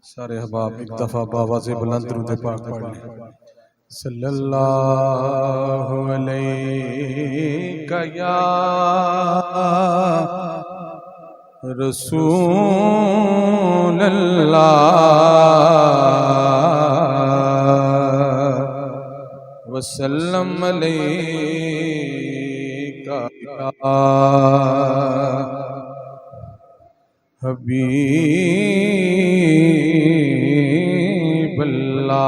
सारे अहबाब एक दफ़ा बाबा से बुलंद दुरूद पाक पढ़ लें। सल्लल्लाहु अलैका या रसूल अल्लाह वसल्लम अलैका या हबीब अल्लाह।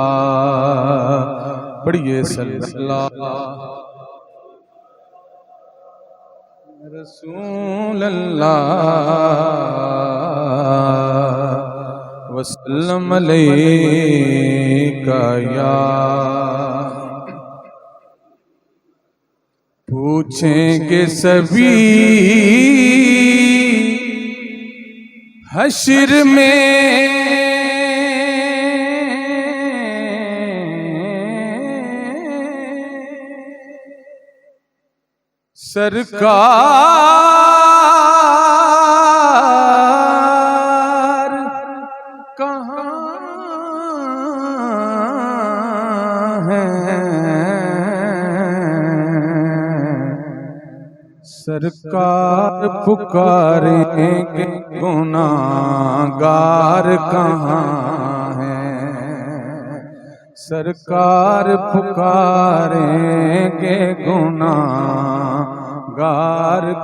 पढ़िए सल्लल्लाहु रसूल अल्लाह वसल्लम अलैका या। पूछेंगे सभी हश्र में सरकार कहाँ है। सरकार पुकारेंगे गुनाहगार कहाँ हैं। सरकार पुकारेंगे गुनाहगार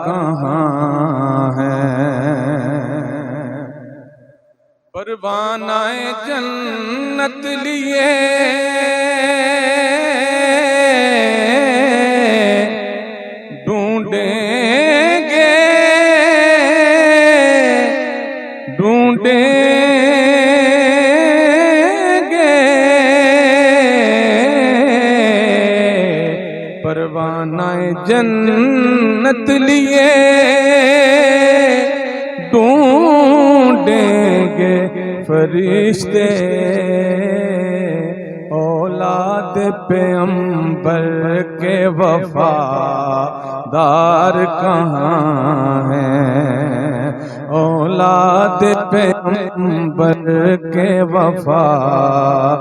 कहाँ हैं। परवानाए जन्नत लिए परवानाए जन्नत लिए ढूंढेंगे फरिश्ते। औलाद पैगंबर के वफादार कहाँ हैं। औलाद पैगंबर के वफादार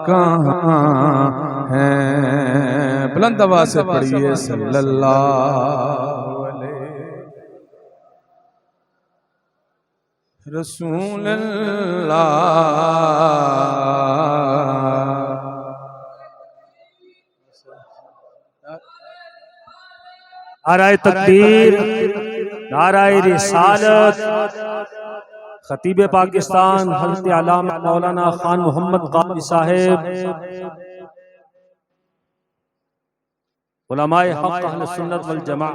कहाँ हैं। बुलंद आवाज से पढ़िए सल्लल्लाहु अलैहि रसूल अल्लाह। नाराए तकबीर, नाराए रिसालत। खतीब पाकिस्तान हज़रत अल्लामा मौलाना खान मोहम्मद कादरी साहिब, उलमाए हक़ अहले सुन्नत वल जमा।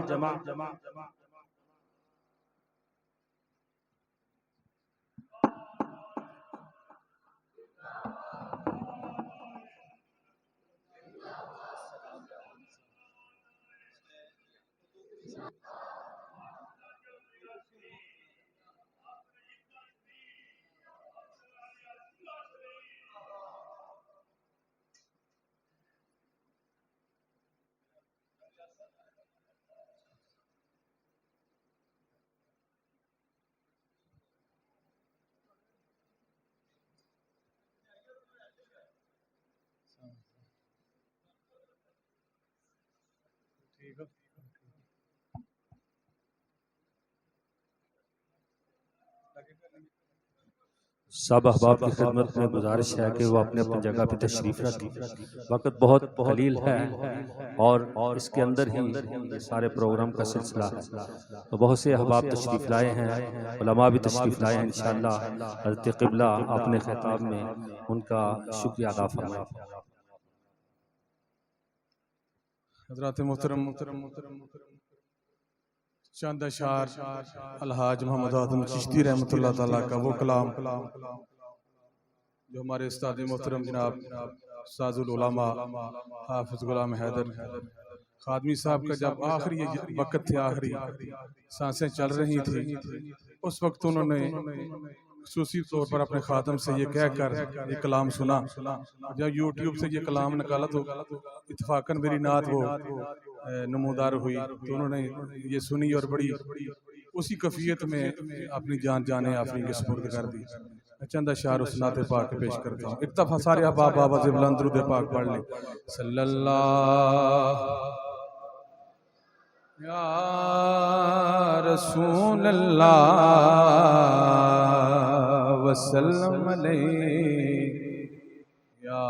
सब अहबाब की खिदमत में गुजारिश है कि वो अपने अपनी जगह पे तशरीफ़ रखें। वक्त बहुत कलील है और इसके अंदर ही ये सारे प्रोग्राम का सिलसिला है। तो बहुत से अहबाब तशरीफ़ लाए हैं, उलमा भी तशरीफ़ लाए हैं। इंशाअल्लाह हज़रत क़िबला अपने ख़िताब में उनका शुक्रिया अदा फरमाएं। हज़रात मोहतरम चंद अशार अलहाज मोहम्मद आदम चिश्ती रहमतुल्लाह ताला का वो कलाम जो हमारे उस्ताद मोहतरम जनाब साजुल उलमा हाफिज गुलाम हैदर खादमी साहब का जब आखिरी वक्त थे, आखिरी सांसें चल रही थी, उस वक्त उन्होंने खुसूसी तौर पर अपने खादम से ये कहकर ये कलाम सुना। जब यूट्यूब से ये कलाम निकाला तो इत्तफाकन मेरी नात वो नमूदार हुई, तो उन्होंने ये सुनी और बड़ी उसी कफियत में अपनी जान जाने आफरीन के सुपुर्द कर दी। चंद अशार उस नाते पाक पेश करता हूँ। एक दफ़ा सारे अहबाब बाबा से बुलंद दुरूद पाक पढ़ लें। सल्लल्लाहु या रसूल अल्लाह वसल्लम अलैहि या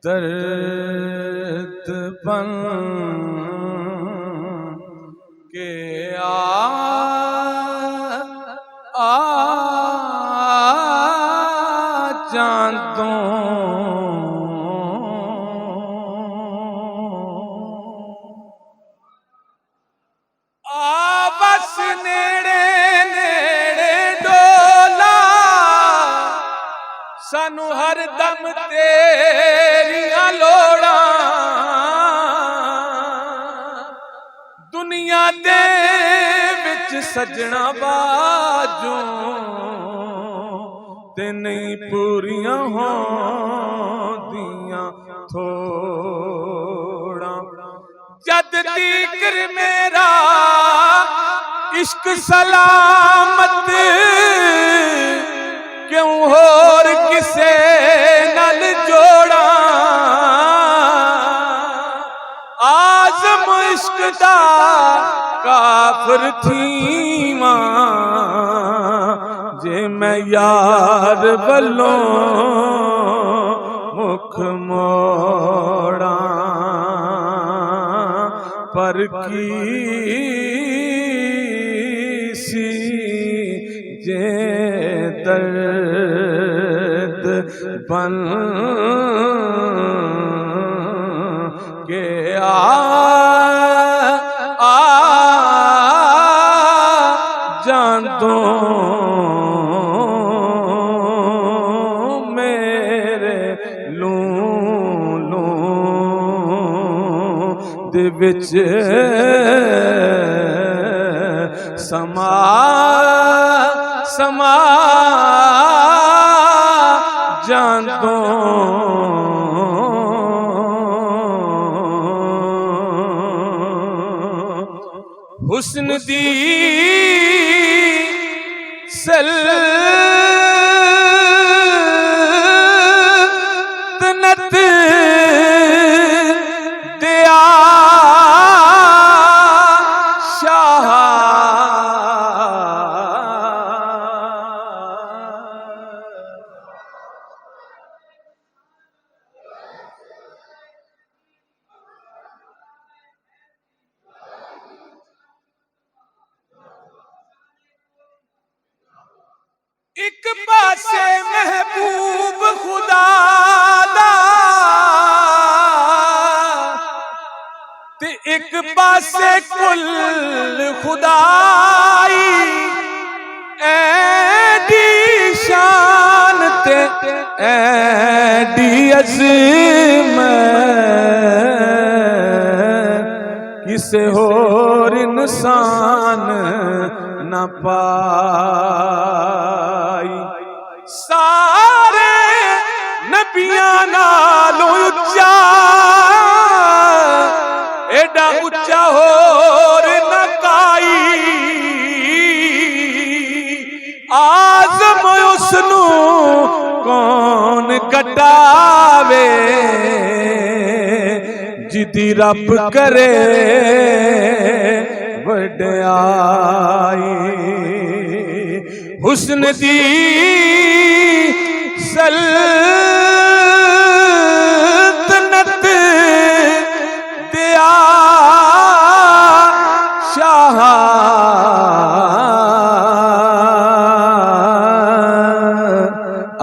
दर्द बन के आ जान दो बस नेड़े नेड़े डोला सानू हर दम तेरियां लोड़ा दुनिया दे विच सजना बाजों ते नहीं पूरियां होंदियां थोड़ा जद दीकर मेरा इश्क सलामत क्यों होर किसे नल जोड़ा आज़म इश्क दा काफिर थी मां जे मैं यार वल्लों मुख मोड़ा पर की सी जे दर्द बन के आ जान दो मेरे लूं दे विच समा समा जान दो हुस्न दी सल्तनत दिया शाह एक पासे महबूब खुदा दा ते एक पासे कुल खुदाई ऐडी शान ते ऐडी अज़मत किसे होर इंसान न पाई सारे नबियां नालों उच्चा एडा उच्चा होर न काई आज़म उसनू कौन कटावे जिदी रब करे वड्याई हुस्न दी सल्तनत दिया शाह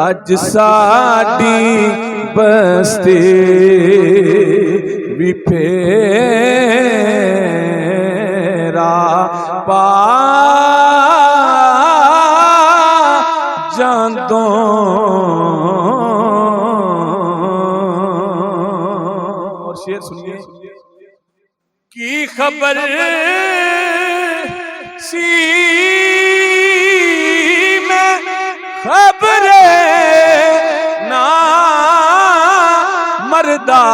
अज साडी बस्ती भी फेरा पा जान दो और शेर सुनिए की खबर सी खबरे ना मरदा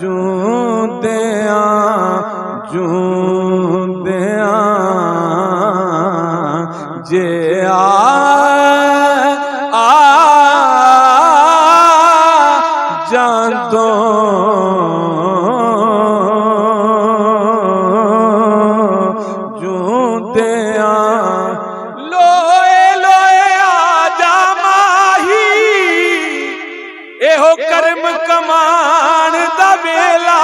जूंदिया जूंदिया जे जांदो जूंदिया लोए लोए आजा माही एहो कर्म कमान दा वेला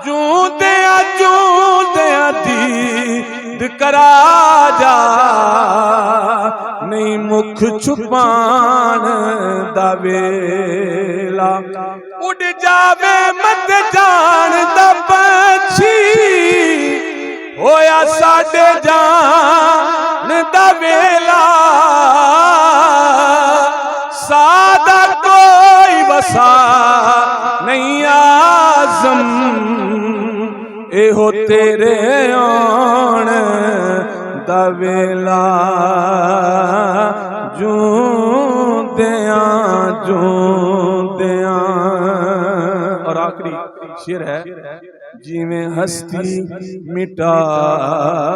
जूंदिया जूंदिया दीद करा जा नहीं मुख छुपान दा वेला उड़ जावे मत जान दा पंछी होया साडे जान दा वेला सादा कोई वसा नहीं आज़म एहो तेरे आन दा वेला जूंदिया जूंदिया। और आखिरी शेर है जिवें हस्ती मिटाई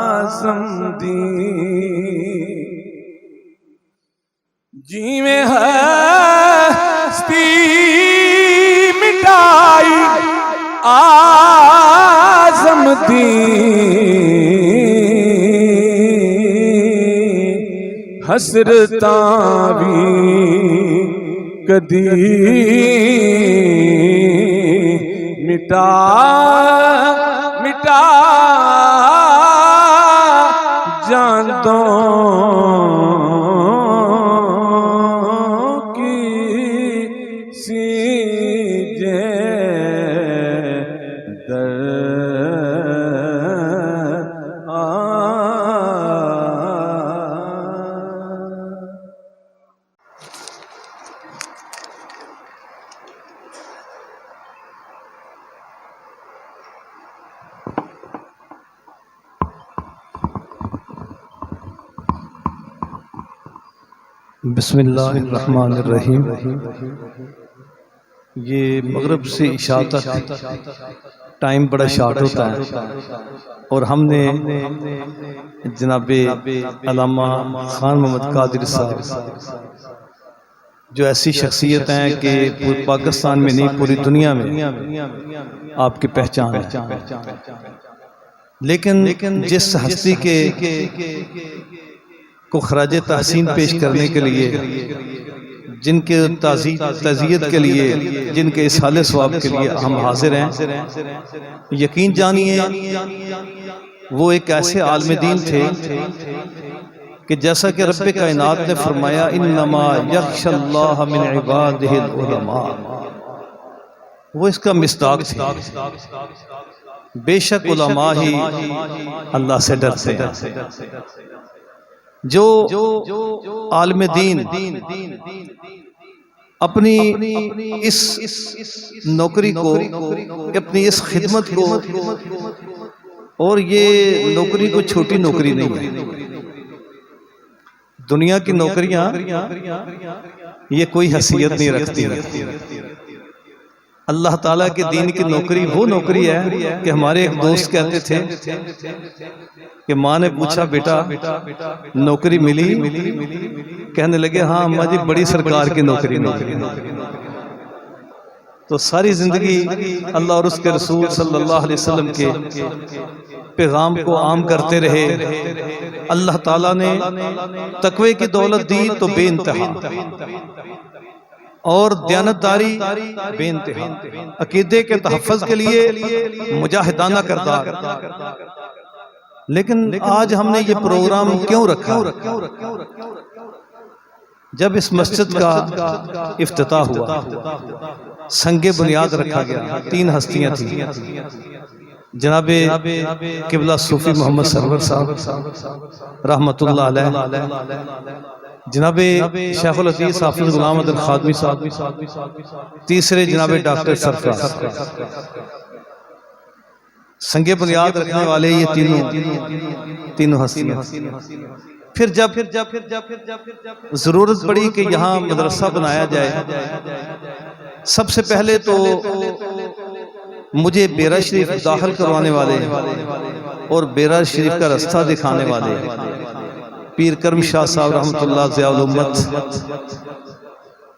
आज़म दी जिवें हस्ती मिटाई आज़म दी हसरतां भी कदी मिटा मिटा जांदों की सीजे बिस्मिल्लाहिर्रहमानिर्रहीम। ये मगरिब से इशा तक टाइम बड़ा शार्ट होता है और हमने जनाबे अल्लामा खान मोहम्मद कादिर साहब जो ऐसी शख्सियत हैं कि पूरे पाकिस्तान में नहीं पूरी दुनिया में आपकी पहचान है, लेकिन जिस हस्ती के को खराज तहसीन पेश करने के लिए, जिनके तज़ियत के लिए, जिनके इसाले सवाब के लिए हम हाजिर हैं, यकीन जानिए वो एक ऐसे आलिम दीन थे कि जैसा कि रब्ब कायनात ने फरमाया इन्नमा यख्शल्लाह मिन इबादिहिल उलमा, वो इसका मिस्दाक थे। बेशक उलमा ही अल्लाह से डरते हैं। जो आलिम दीन अपनी इस नौकरी को, अपनी इस खिदमत को, और ये नौकरी को छोटी नौकरी नहीं है। दुनिया की नौकरियां ये कोई हैसियत नहीं रखती। अल्लाह ताला के दीन की नौकरी वो नौकरी है कि हमारे एक दोस्त कहते थे कि माँ ने पूछा बेटा नौकरी मिली? कहने लगे हाँ अम्मा जी बड़ी सरकार की नौकरी मिली। तो सारी जिंदगी अल्लाह और उसके रसूल सल्लल्लाहु अलैहि वसल्लम के पैगाम को आम करते रहे। अल्लाह ताला ने तकवे की दौलत दी तो बेइंतहा, और दयानतदारी बेइंतहा, अकीदे के तहफ़्फ़ुज़ के लिए मुजाहिदाना किरदार। लेकिन आज हमने ये प्रोग्राम क्यों रखा? जब इस मस्जिद का इफ्तिताह हुआ, संगे बुनियाद रखा गया, 3 हस्तियां थी, जनाबे किबला सूफी मोहम्मद सरवर साहब रहमतुल्लाह अलैह, जनाबे शेखुल हदीस हाफिज गुलाम अहमद खादमी साहब, तीसरे जनाबे डॉक्टर सरफराज। संगे बुनियाद रखने वाले ये तीनों हस्तियां। फिर जब जरूरत पड़ी कि यहाँ मदरसा बनाया जाए, सबसे पहले तो मुझे बेरा शरीफ दाखिल करवाने वाले और बेरा शरीफ का रास्ता दिखाने वाले पीर करम शाह साहब रहमतुल्लाह ज़ियाउल उम्मत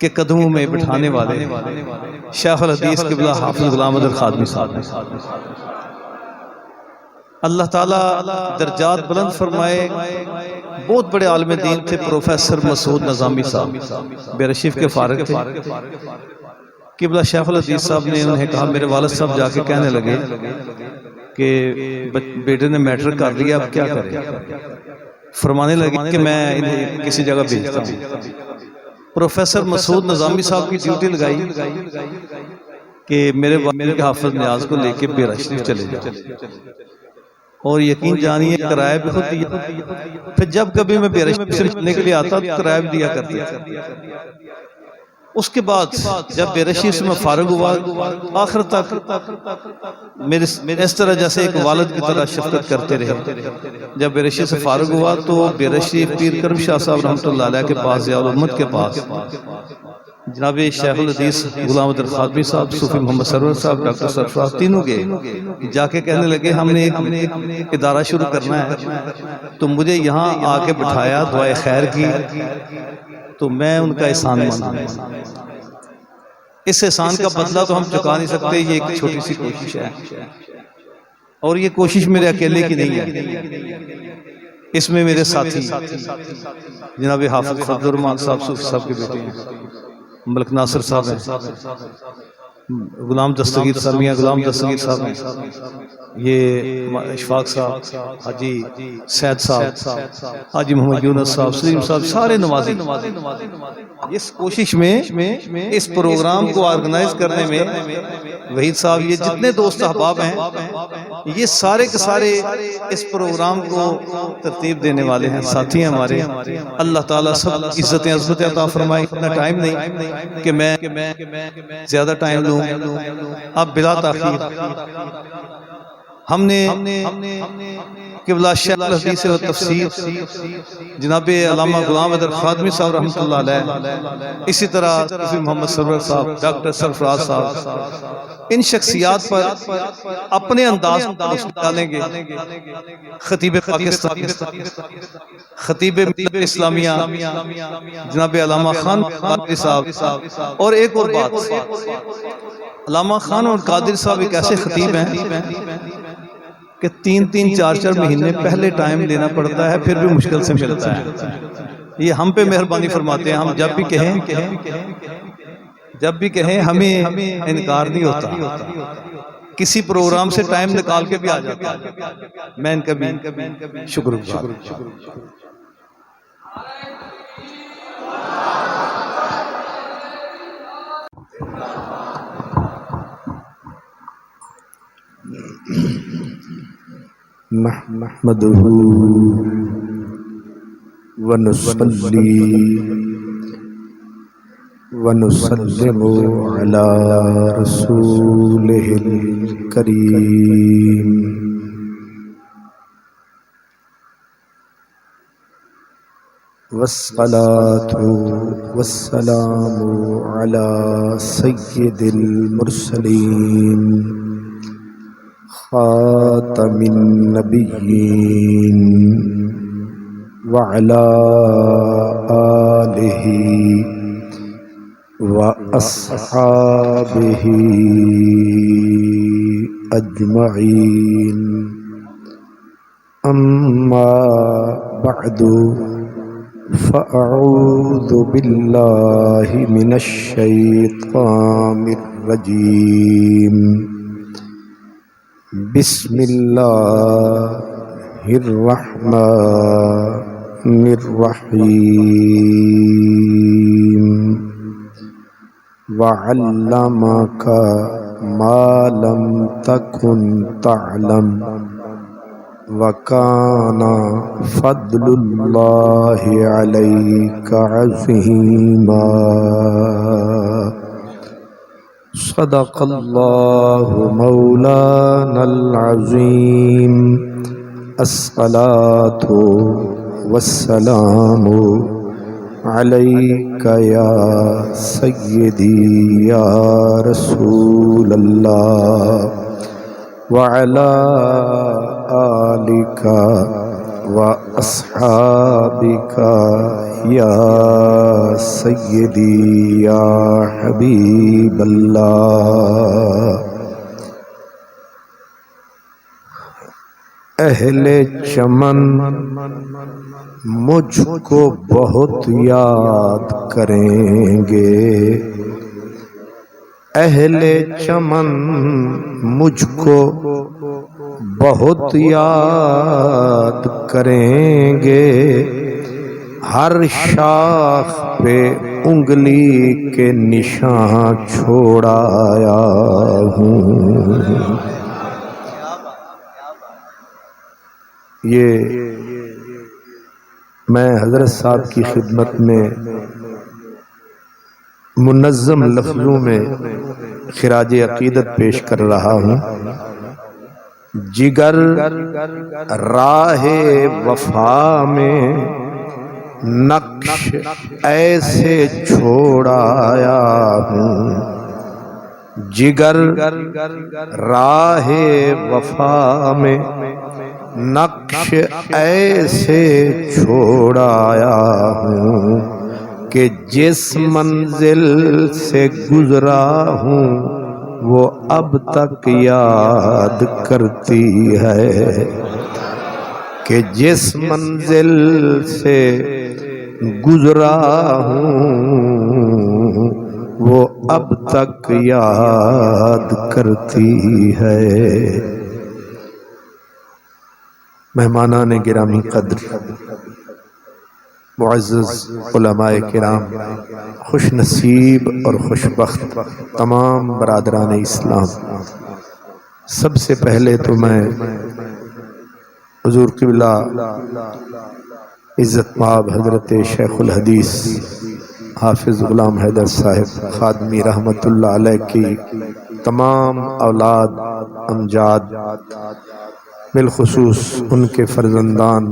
के कदमों में बिठाने वाले शेखुल हदीस क़िबला हाफिज गुलाम अहमद खादमी साहब। अल्लाह ताला दर्जात बुलंद फरमाए। बहुत बड़े आलिम दीन थे प्रोफेसर मसूद नज़ामी साहब, बेरा शरीफ के फारिग थे। क़िबला शेखुल हदीस साहब ने उन्हें कहा, मेरे वालिद साहब जाके कहने लगे कि बेटे ने मैट्रिक कर लिया, अब क्या करें। फरमाने लगे कि मैं इन्हें किसी जगह भेजता हूँ। प्रोफेसर मसूद नज़ामी साहब की ड्यूटी लगाई कि मेरे हाफिज न्याज को लेके बेरा शरीफ चले जाओ, और यकीन जानिए किराया भी खुद दिया। फिर जब कभी मैं बेरा शरीफ चलने के लिए आता तो किराया भी दिया करते थे। उसके बाद जब बेरा शरीफ से मैं फारिग हुआ, आखिर तक मेरे इस तरह जैसे एक वालिद की तरह शफकत करते रहे। जब बेरा शरीफ से फारिग हुआ तो बेरा शरीफ पीर करम शाह साहब रहमतुल्लाह अलैह के पास, ज़ियाउल उम्मत के पास, जनाब शेखुल हदीस गुलाम अहमद खादमी साहब, सूफी मोहम्मद सरवर साहब, डॉक्टर सरफराज, तीनों गए। जाके कहने लगे हमने एक इदारा शुरू करना है, तो मुझे यहाँ आके बिठाया, दुआए खैर की, तो मैं उनका एहसान मानूं। इस एहसान का बदला तो हम चुका नहीं सकते, ये एक छोटी सी कोशिश है, और ये कोशिश मेरे अकेले की नहीं है। इसमें मेरे साथी जनाब हाफिज फजलुर रहमान साहब, सूफी साहब के बेटे हैं, मलिक नासिर साहब हैं, गुलाम दस्तगीर साहब, मियां गुलाम दस्तगीर साहब हैं, ये इशफाक साहब, हाजी सैद साहब, हाजी मोहम्मद यूनुस साहब, सलीम साहब, सारे नवाजी। इस कोशिश में, इस प्रोग्राम को ऑर्गेनाइज करने में वहीद साहब, ये जितने दोस्त अहबाब हैं, ये सारे के सारे इस प्रोग्राम को तरतीब देने वाले हैं, साथी हैं हमारे। अल्लाह ताला सब इज्जत अज़मत अता फरमाए। इतना टाइम नहीं कि मैं ज्यादा टाइम लूं। अब बिला ताखीर हमने क़िबला शेखुल हदीस व तफसीर जनाबे अल्लामा गुलाम अहमद खादमी साहब रहमतुल्लाह अलैह, इसी तरह सूफी मोहम्मद सरवर साहब, डॉक्टर सरफराज साहब, इन शख्सियात पर अपने अंदाज डालेंगे। खतीब पाकिस्तान, खतीब मिल्लत इस्लामिया जनाबे अल्लामा खान कादरी साहब। और एक और बात, अल्लामा खान और कादरी साहब एक ऐसे खतीब हैं कि 3-3, 4-4 महीने पहले टाइम लेना पड़ता है, फिर भी मुश्किल से मिलता है। ये हम पे मेहरबानी फरमाते हैं। हम जब भी कहें हमें इनकार नहीं होता, किसी प्रोग्राम से टाइम निकाल के भी आ जाता है। मैं इनका भी शुक्रगुजार। नहमदुहु व नुसल्ली व नुसल्लिमु अला रसूलिहिल करीम। वस्सलातु वस्सलामु अला सय्यिदिल मुरसलीन खातमिन नबिय्यीन व अला आलिहि व अस्हाबिहि अजमईन। अम्मा बअदु फ़अऊज़ु बिल्लाहि मिनश शैतानिर रजीम। बिस्मिल्लाहिर्रहमानिर्रहीम। वअल्लमका मा लम तकुन तअलम वकाना फद्लुल्लाहि अलैका अज़ीमा। सदक़ल्लाहु मौलानल अज़ीम। अस्सलातु वस्सलामु अलैका या सय्यदी या रसूलल्लाह व अला आलिका व अस्हाबिका या सय्यदी या हबीबल्लाह। अहले चमन मुझको बहुत याद करेंगे। अहले चमन मुझको बहुत याद करेंगे। हर शाख पे उंगली के निशान छोड़ाया हूँ। ये मैं हजरत साहब की खिदमत में मुनज़्ज़म लफ्ज़ों में खिराज अकीदत पेश कर रहा हूँ। जिगर राहे वफा में नक्श ऐसे छोड़ाया हूँ। जिगर राहे वफा में नक्श ऐसे छोड़ाया हूँ कि जिस मंजिल से गुजरा हूँ वो अब तक याद करती है। कि जिस मंजिल से गुजरा हूँ वो अब तक याद करती है। मेहमानान गिरामी कद्र, मुअज़्ज़ज़ उलमाए किराम, खुश नसीब और खुशबख्त तमाम बरादरान इस्लाम, सबसे पहले तो मैं हुज़ूर क़िबला इज़्ज़त माब हज़रत शेखुल हदीस हाफिज़ ग़ुलाम हैदर साहिब खादमी रहमतुल्लाह अलैह की तमाम औलाद अमजाद, बिलखुसूस उनके फर्जंदान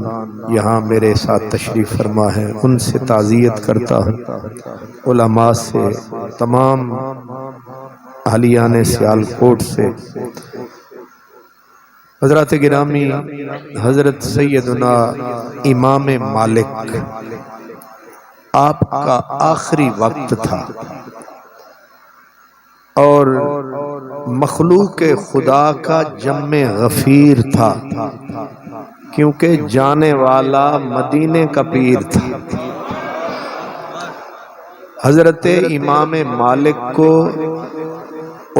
यहाँ मेरे साथ तशरीफ़ फरमा है, उनसे ताज़ियत करता हूँ। उलमा से, तमाम अहलियान सियालकोट से, हज़रत गिरामी हज़रत सैयदना इमाम मालिक, आपका आखिरी वक्त था और मखलूक खुदा का जम्मे गफीर था, क्योंकि जाने वाला मदीने का पीर था। हजरत इमाम मालिक को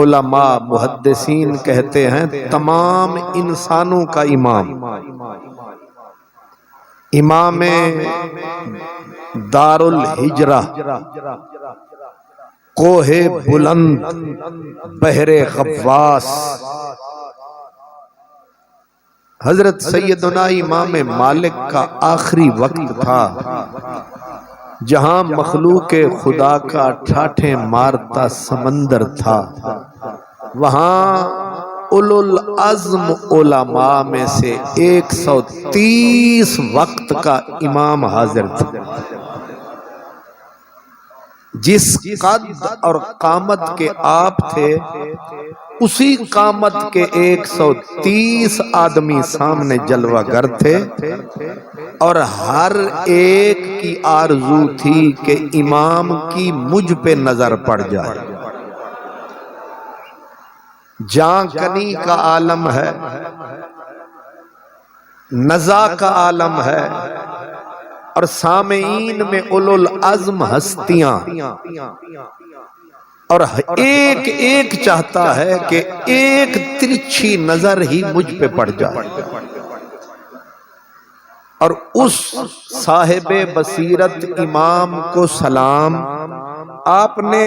उलमा मुहद्दिसीन कहते हैं तमाम इंसानों का इमाम। इमाम दारुल हिजरा, कोहे बुलंद, बहरे गव्वास, हजरत सैयदना इमाम मालिक का आखिरी वक्त था जहां मखलूक खुदा का ठाठे मारता समंदर था। वहां उलुल अज़्म उलमा में से 130 वक्त का इमाम हाजिर था। जिस कद और कामत के आप थे उसी कामत के 130 आदमी सामने जलवागर थे और हर एक की आरजू थी कि इमाम की मुझ पे नजर पड़ जाए। जांकनी का आलम है, नजा का आलम है और सामीन में उलुल अज़्म हस्तियां, और एक एक चाहता है कि एक तिरछी नजर ही मुझ पे पड़ जाए। और उस साहिबे बसीरत इमाम को सलाम। आपने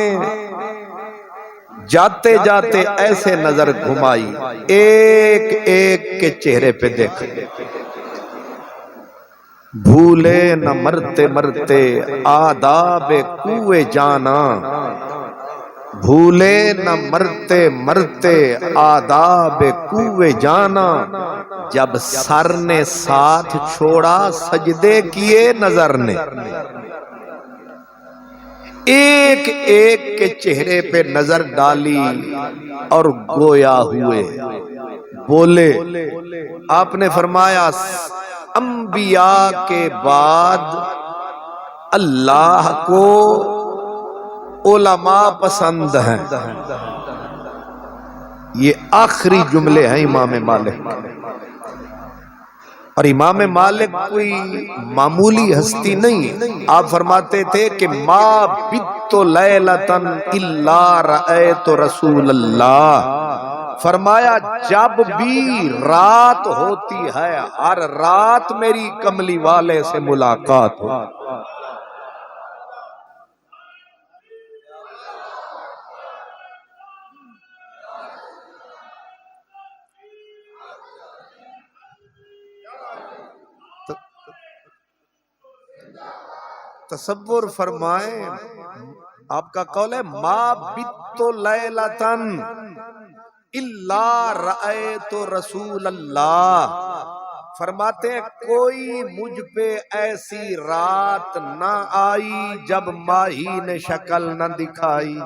जाते जाते ऐसे नजर घुमाई, एक एक के चेहरे पे देखा। भूले न मरते मरते आदाबे कुए जाना, भूले न मरते मरते आदाबे कुए जाना। जब सर ने साथ छोड़ा सजदे किए नजर ने, एक एक के चेहरे पे नजर डाली और गोया हुए। बोले, आपने फरमाया अंबिया के बाद अल्लाह को उलमा पसंद हैं। ये आखिरी जुमले हैं इमाम मालिक। और इमाम मालिक कोई मामूली हस्ती नहीं। आप फरमाते थे कि मा बित्तो लैलतन इल्ला रअयतु रसूल अल्लाह। फरमाया जब भी रात होती है, हर रात मेरी कमली वाले से मुलाकात हो। तसव्वुर फरमाए, आपका कौल है मा बित्तो लैलतन इल्ला रअयतु रसूल अल्लाह। फरमाते हैं कोई मुझ पे ऐसी रात ना आई जब माही ने शक्ल न दिखाई।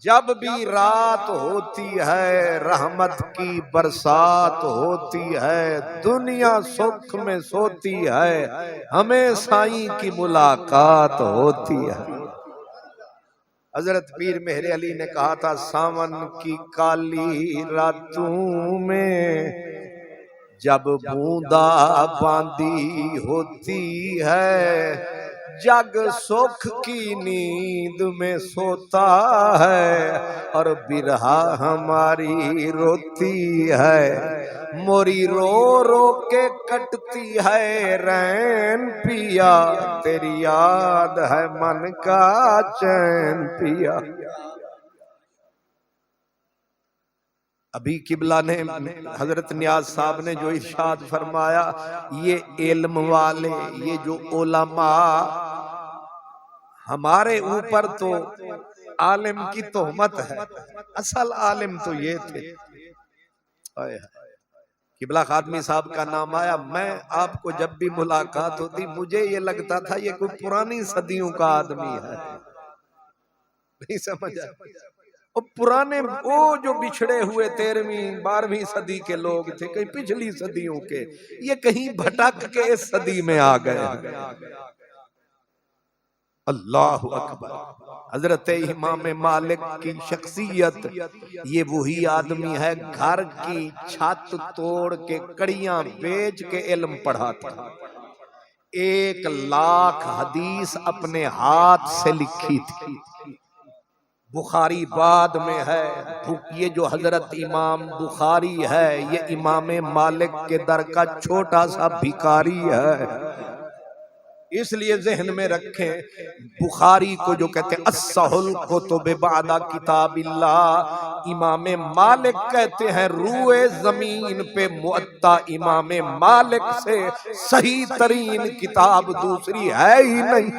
जब भी रात होती है रहमत की बरसात होती है, दुनिया सुख में सोती है, हमें साईं की मुलाकात होती है। हजरत पीर मेहर अली ने कहा था, सावन की काली रातों में जब बूंदा बांदी होती है, जग सुख की नींद में सोता है और बिरहा हमारी रोती है। मोरी रो रो के कटती है रैन पिया, तेरी याद है मन का चैन पिया। अभी किबला ने हजरत नियाज साहब ने जो इरशाद फरमाया, ये इल्म वाले, ये जो उलमा, हमारे ऊपर तो आलिम की तोहमत है, असल आलिम तो ये थे। किबला खादमी साहब का नाम आया। मैं आपको जब भी मुलाकात होती मुझे ये लगता था ये कोई पुरानी सदियों का आदमी है। नहीं समझा? वो पुराने, वो जो बिछड़े हुए 13वीं 12वीं सदी के लोग थे, कहीं पिछली सदियों के, ये कहीं भटक के इस सदी में आ गए। अल्लाह अकबर। हजरत इमाम मालिक की शख्सियत, ये वही आदमी है घर की छत तोड़ के कड़ियां बेच के इल्म पढ़ा था। 1 लाख हदीस अपने हाथ से लिखी थी। बुखारी बाद में है। ये जो हजरत इमाम बुखारी है, ये इमाम मालिक के दर का छोटा सा भिखारी है। इसलिए जहन में रखें, बुखारी को जो कहते हैं अस्सहुल कुतुब बादा किताबिल्लाह, इमाम मालिक कहते हैं रूए जमीन पे मुअत्ता इमाम मालिक से सही तरीन किताब दूसरी है ही नहीं।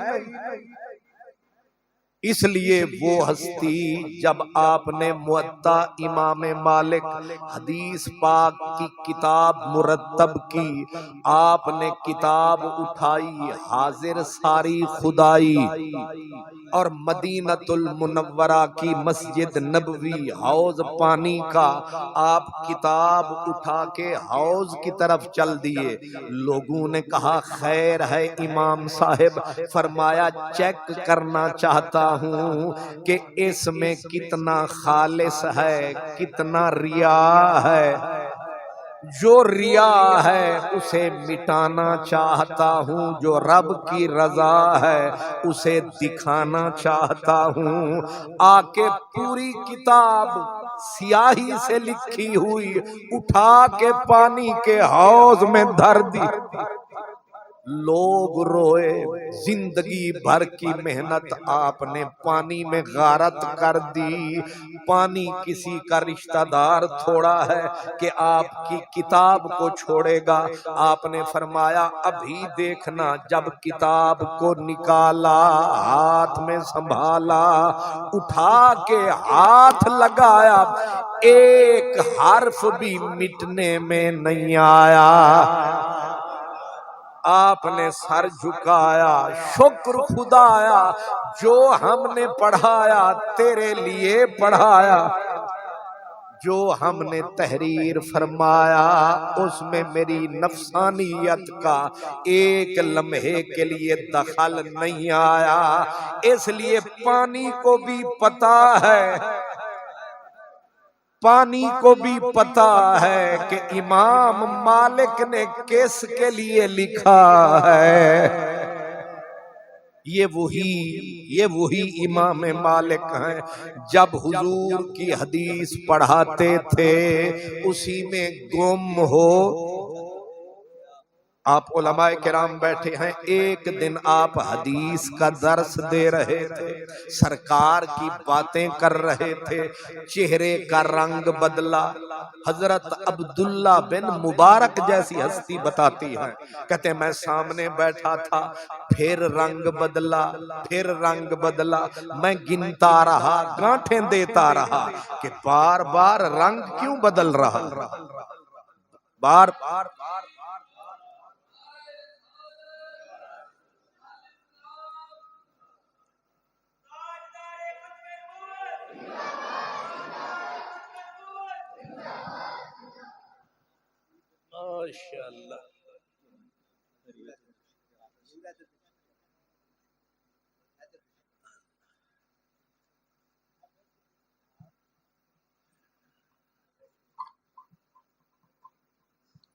इसलिए वो हस्ती, जब आपने मुअत्ता इमाम मालिक हदीस पाक की किताब मुरत्तब की, आपने किताब उठाई हाजिर सारी खुदाई और मदीनतुल मुनव्वरा की मस्जिद नबवी हौज पानी का, आप किताब उठा के हौज की तरफ चल दिए। लोगों ने कहा खैर है इमाम साहिब, फरमाया चेक करना चाहता हूं कि इसमें कितना खालिस है, कितना रिया है। जो रिया है उसे मिटाना चाहता हूं, जो रब की रजा है उसे दिखाना चाहता हूं। आके पूरी किताब स्याही से लिखी हुई उठा के पानी के हौज में धर दी। लोग रोए, जिंदगी भर की मेहनत आपने पानी में गारत कर दी। पानी किसी का रिश्तेदार थोड़ा है कि आपकी किताब को छोड़ेगा। आपने फरमाया अभी देखना, जब किताब को निकाला, हाथ में संभाला, उठा के हाथ लगाया, एक हर्फ भी मिटने में नहीं आया। आपने सर झुकाया, शुक्र खुदाया जो हमने पढ़ाया तेरे लिए पढ़ाया। जो हमने तहरीर फरमाया उसमें मेरी नफसानियत का एक लम्हे के लिए दखल नहीं आया। इसलिए पानी को भी पता है, पानी को भी पता है कि इमाम मालिक ने किसके लिए लिखा है। ये वही इमाम मालिक हैं। जब हुजूर की हदीस पढ़ाते थे उसी में गुम हो। आप उलमाए किराम बैठे हैं, एक दिन आप हदीस का दर्स दे रहे थे, सरकार की बातें कर रहे थे, चेहरे का रंग बदला। हजरत अब्दुल्ला बिन मुबारक जैसी हस्ती बताती है, कहते मैं सामने बैठा था, फिर रंग बदला, फिर रंग बदला। मैं गिनता रहा, गांठें देता रहा कि बार बार रंग क्यों बदल रहा, बार बार। माशाअल्लाह।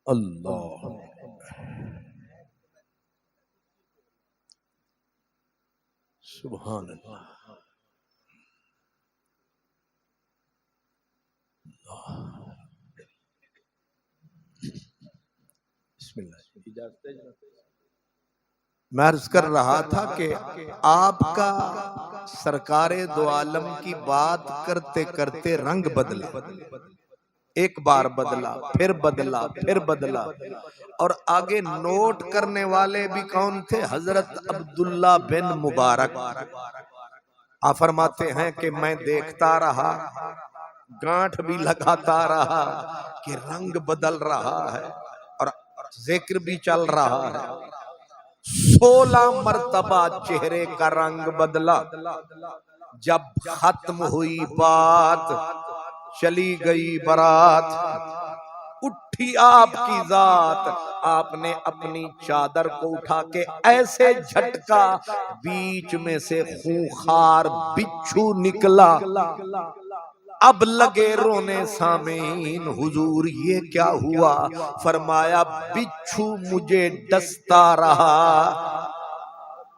अल्लाह सुभान अल्लाह। मैं अर्ज कर रहा था कि आपका सरकारे दो आलम की बात करते करते रंग बदला, एक बार बदला, फिर बदला, फिर बदला। और आगे नोट करने वाले भी कौन थे? हजरत अब्दुल्ला बिन मुबारक। आप फरमाते हैं कि मैं देखता रहा, गांठ भी लगाता रहा कि रंग बदल रहा है और जिक्र भी चल रहा है। 16 मर्तबा चेहरे का रंग बदला। जब खत्म हुई बात, चली गई बारात, उठी आपकी जात, आपने अपनी चादर को उठा के ऐसे झटका, बीच में से खूंखार बिच्छू निकला। अब लगे रोने सामीन, हुजूर ये क्या हुआ? फरमाया बिच्छू मुझे डसता रहा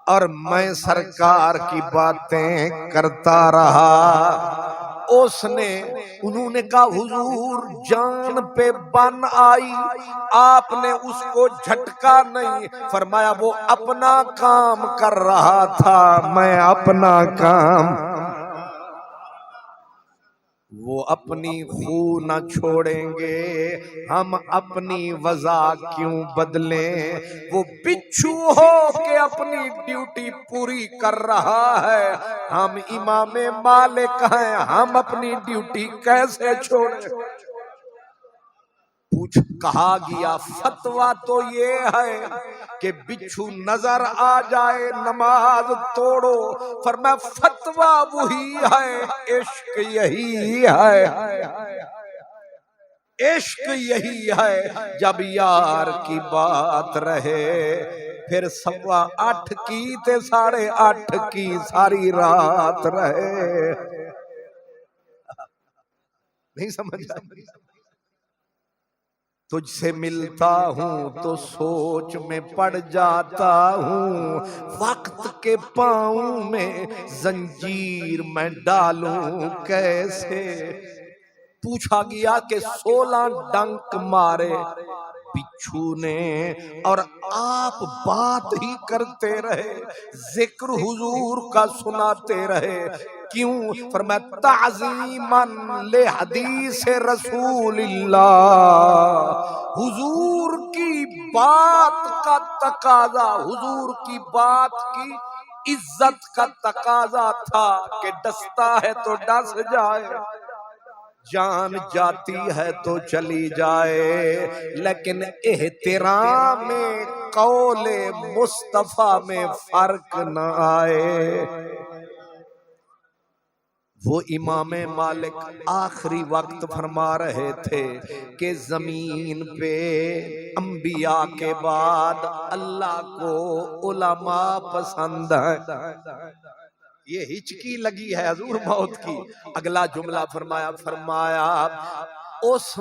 और मैं सरकार की बातें करता रहा। उन्होंने कहा हुजूर जान पे बन आई, आपने उसको झटका नहीं। फरमाया वो अपना काम कर रहा था, मैं अपना काम। वो अपनी खून न छोड़ेंगे, हम अपनी वज़ा क्यों बदलें? वो बिच्छू हो के अपनी ड्यूटी पूरी कर रहा है, हम इमामे मालिक हैं, हम अपनी ड्यूटी कैसे छोड़ें? कहा गया फतवा तो ये है कि बिच्छू नजर आ जाए नमाज तोड़ो। फरमाया फतवा वही है, इश्क यही है, इश्क यही है। जब यार की बात रहे फिर 8:15 की ते 8:30 की सारी रात रहे। नहीं समझ तुझसे मिलता हूँ तो सोच में पड़ जाता हूँ, वक्त के पाँव में जंजीर मैं डालूं कैसे? पूछा गया कि 16 डंक मारे, बिच्छू ने, और आप बात ही करते रहे, जिक्र हुजूर का सुनाते रहे। क्यों? फरमाया ताज़ीमन ले हदीस रसूलिल्लाह, हुजूर की बात का तकाजा, हुजूर की बात की इज्जत का तकाजा था कि डसता है तो डस जाए, जान जाती है तो चली जाए, लेकिन एहतराम में कौले मुस्तफा में फर्क न आए। वो इमाम मालिक आखिरी वक्त फरमा रहे थे कि जमीन पे अंबिया के बाद अल्लाह को उलमा पसंद है। ये हिचकी लगी है हजूर मौत की। अगला जुमला फरमाया उस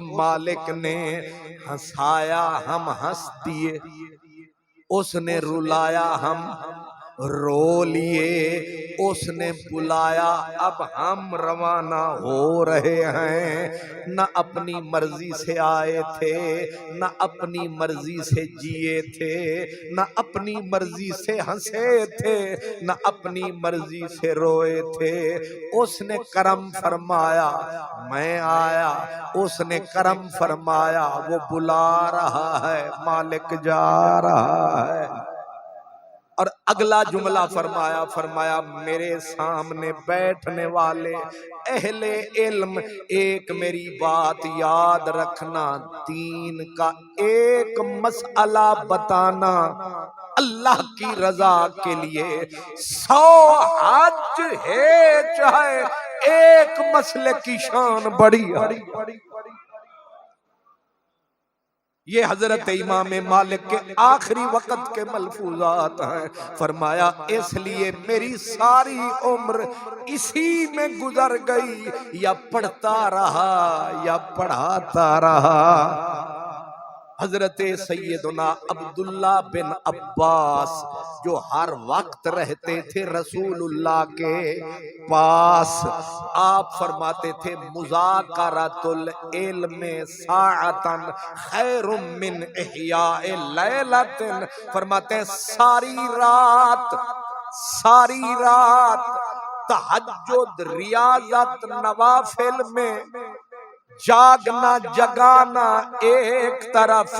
मालिक ने हंसाया हम हंस दिए, उसने रुलाया हम रो लिए, उसने बुलाया अब हम रवाना हो रहे हैं। न अपनी मर्जी से आए थे, न अपनी मर्जी से जिए थे, न अपनी मर्जी से हंसे थे, न अपनी मर्जी से रोए थे। उसने करम फरमाया, मैं आया, उसने करम फरमाया, वो बुला रहा है, मालिक जा रहा है। और अगला जुमला फरमाया मेरे सामने बैठने वाले अहले इल्म, एक मेरी बात याद रखना, दीन का एक मसला बताना, अल्लाह की रजा के लिए 100 हज है, चाहे एक मसले की शान बड़ी है। ये हजरत इमाम मालिक के आखिरी वक्त के मलफूजात हैं। फरमाया इसलिए मेरी सारी उम्र इसी में गुजर गई, या पढ़ता रहा या पढ़ाता रहा। हजरत सैयदना अब्दुल्ला बिन अब्बास जो हर वक्त रहते थे रसूलुल्लाह के पास, आप फरमाते थे मुज़ाकरतुल इल्म साअतन खैरुम मिन इहयाए लैलतिन। फरमाते हैं सारी रात तहज्जुद रियाजत नवाफिल में जागना जगाना एक तरफ,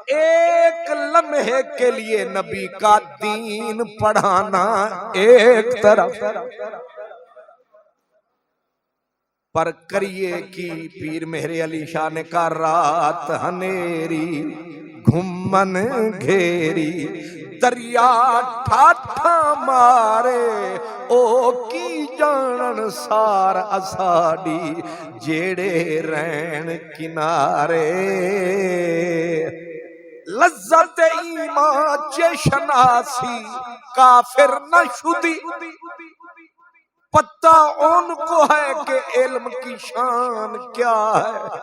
एक लम्हे के लिए नबी का दीन पढ़ाना एक तरफ। पर करिए की पीर मेहरे अली शाह ने कहा रात हनेरी घुमन घेरी, दरिया ठाठा मारे ओ की जानन सार असाडी, जेड़े रैन किनारे लज्जत ईमान चेशनासी काफिर न शुदी। पता उनको है कि इल्म की शान क्या है।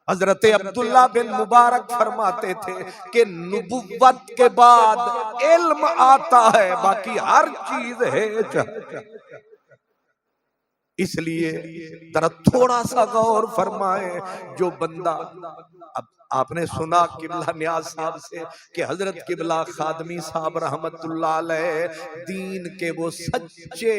हजरत अब्दुल्ला बिन मुबारक फरमाते थे कि नुबुव्वत के बाद इल्म आता है, बाकी हर चीज है। इसलिए जरा थोड़ा सा गौर फरमाए, जो बंदा, अब आपने सुना किबला नियाज साहब से कि हजरत किबला खादमी साहब रहमतुल्लाह अलैह दीन के वो सच्चे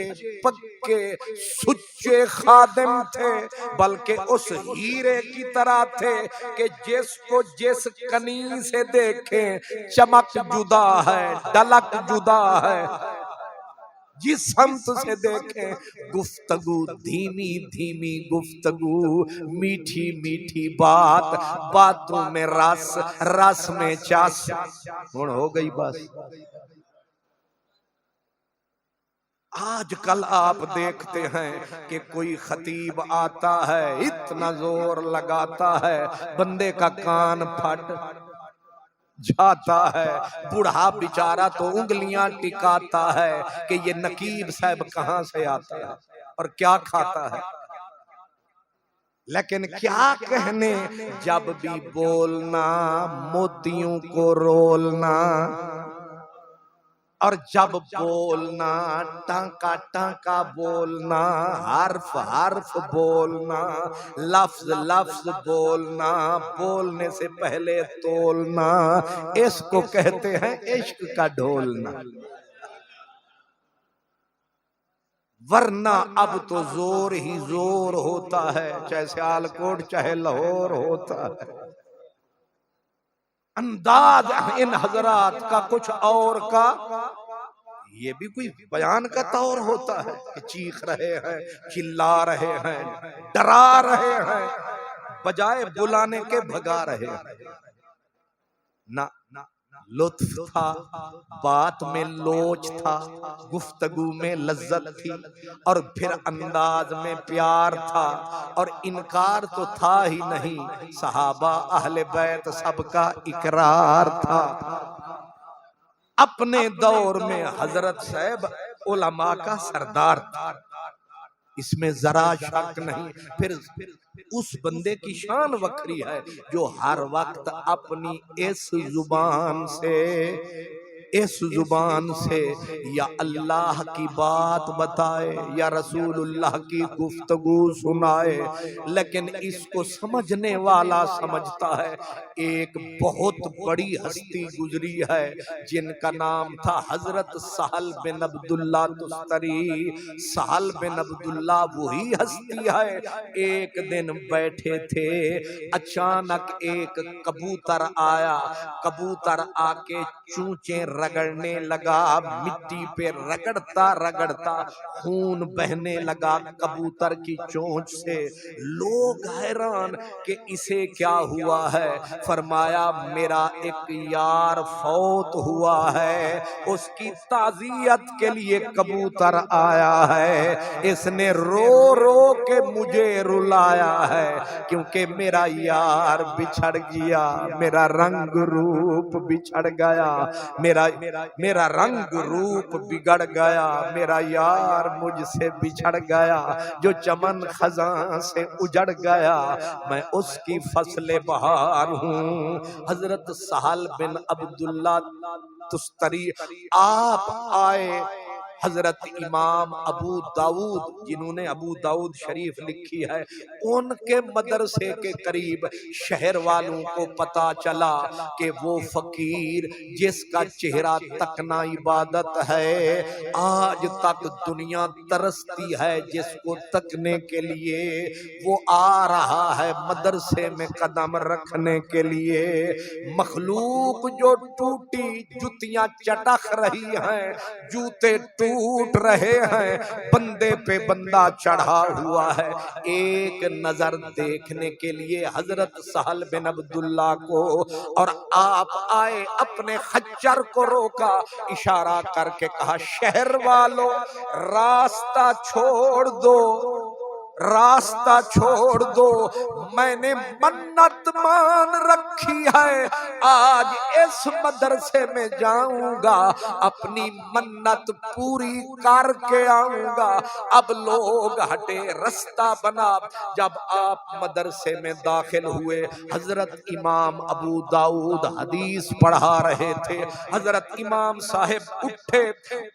पक्के सुच्चे खादिम थे, बल्कि उस हीरे की तरह थे कि जिसको जिस कनी से देखें चमक जुदा है, डलक जुदा है। जिस समत से देखें गुफ्तगू धीमी धीमी गुफ्तगू, मीठी मीठी बात, बातों में रस, रस में चस। हुण हो गई बस। आजकल आप देखते हैं कि कोई खतीब आता है, इतना जोर लगाता है, बंदे का कान फट जाता है। बूढ़ा बेचारा तो उंगलियां टिकाता है कि ये नकीब साहब कहां से आता है और क्या खाता है। लेकिन क्या कहने, जब भी बोलना मोतियों को रोलना। और जब बोलना टांका टांका बोलना, हर्फ हर्फ बोलना, लफ्ज लफ्ज बोलना, बोलने से पहले तोलना, इसको कहते हैं इश्क का ढोलना। वरना अब तो जोर ही जोर होता है, चाहे सियालकोट चाहे लाहौर होता है। अंदाज इन हजरात का कुछ और का, ये भी कोई बयान का तौर होता है कि चीख रहे हैं, चिल्ला रहे हैं, डरा रहे हैं, बजाय बुलाने के भगा रहे हैं। ना लुत्फ था, बात में लोच था, गुफ्तगू में लज्जत थी, और फिर अंदाज में प्यार था, और इनकार तो था ही नहीं। सहाबा अहले बैत सबका इकरार था। अपने दौर में हजरत साहब उलमा का सरदार था, इसमें जरा शक नहीं। फिर उस बंदे की शान वखरी है जो हर वक्त अपनी इस जुबान से या अल्लाह की बात बताए या रसूलुल्लाह की गुफ्तगू सुनाए। लेकिन इसको समझने वाला समझता है एक बहुत बड़ी हस्ती गुजरी है जिनका नाम था हजरत सहल बिन अब्दुल्ला तुस्तरी। सहल बिन अब्दुल्ला वही हस्ती है, एक दिन बैठे थे, अचानक एक कबूतर आया, कबूतर आके चूंचे रगड़ने लगा, मिट्टी पे रगड़ता रगड़ता खून बहने लगा कबूतर की चोंच से। लोग हैरान कि इसे क्या हुआ है। फरमाया मेरा एक यार फौत हुआ है, उसकी ताज़ियत के लिए कबूतर आया है, इसने रो रो के मुझे रुलाया है, क्योंकि मेरा यार बिछड़ गया, मेरा रंग रूप बिछड़ गया, मेरा रंग रूप बिगड़ गया, मेरा यार मुझसे बिछड़ गया, जो चमन खजां से उजड़ गया, मैं उसकी फसले बहार हूँ। हजरत सहल बिन अब्दुल्ला तुस्तरी आप आए। हजरत इमाम अबू दाऊद, जिन्होंने अबू दाऊद शरीफ लिखी है, उनके मदरसे के करीब शहर वालों को पता चला कि वो फकीर जिसका चेहरा तकना इबादत है, आज तक दुनिया तरसती है जिसको तकने के लिए, वो आ रहा है मदरसे में कदम रखने के लिए। मखलूक जो टूटी जुतियां चटक रही हैं, जूते टूट रहे हैं, बंदे पे बंदा चढ़ा हुआ है। एक नजर देखने के लिए हजरत सहल बिन अब्दुल्ला को, और आप आए, अपने खच्चर को रोका, इशारा करके कहा शहर वालों रास्ता छोड़ दो, रास्ता छोड़ दो, मैंने मन्नत मान रखी है, आज इस मदरसे में जाऊंगा, अपनी मन्नत पूरी करके आऊंगा। अब लोग हटे, रास्ता बना। जब आप मदरसे में दाखिल हुए, हजरत इमाम अबू दाऊद हदीस पढ़ा रहे थे, हजरत इमाम साहब उठे,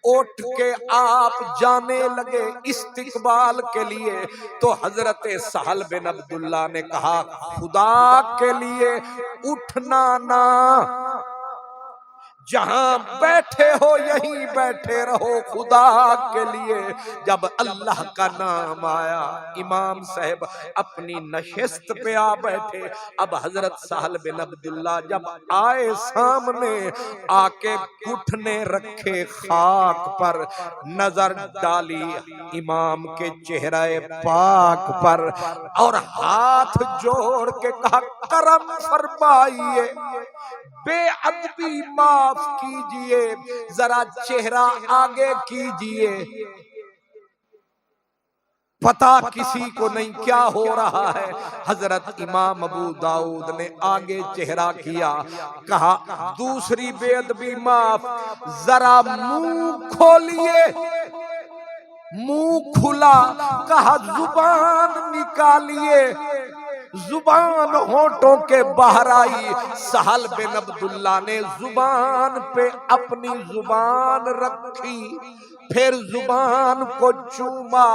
उठ के आप जाने लगे इस्तिकबाल के लिए, तो हजरत सहल बिन अब्दुल्ला ने कहा खुदा के लिए उठना ना, जहां बैठे हो यहीं बैठे रहो, खुदा के लिए। जब अल्लाह का नाम आया, इमाम साहब अपनी नशिस्त पे आ बैठे। अब हजरत सहल बिन अब्दुल्ला जब आए सामने, आके घुटने रखे खाक पर, नजर डाली इमाम के चेहरे पाक पर, और हाथ जोड़ के कहा करम फरमाइए, बेअदबी माफ कीजिए, जरा चेहरा आगे कीजिए, पता किसी को नहीं क्या हो रहा है। हजरत इमाम अबू दाऊद ने आगे चेहरा किया, कहा दूसरी बेअदबी माफ, जरा मुंह खोलिए, मुंह खुला, कहा जुबान निकालिए, जुबान होठों के बाहर आई। सहल बिन अब्दुल्ला ने जुबान पे अपनी जुबान रखी, फिर जुबान को चूमा,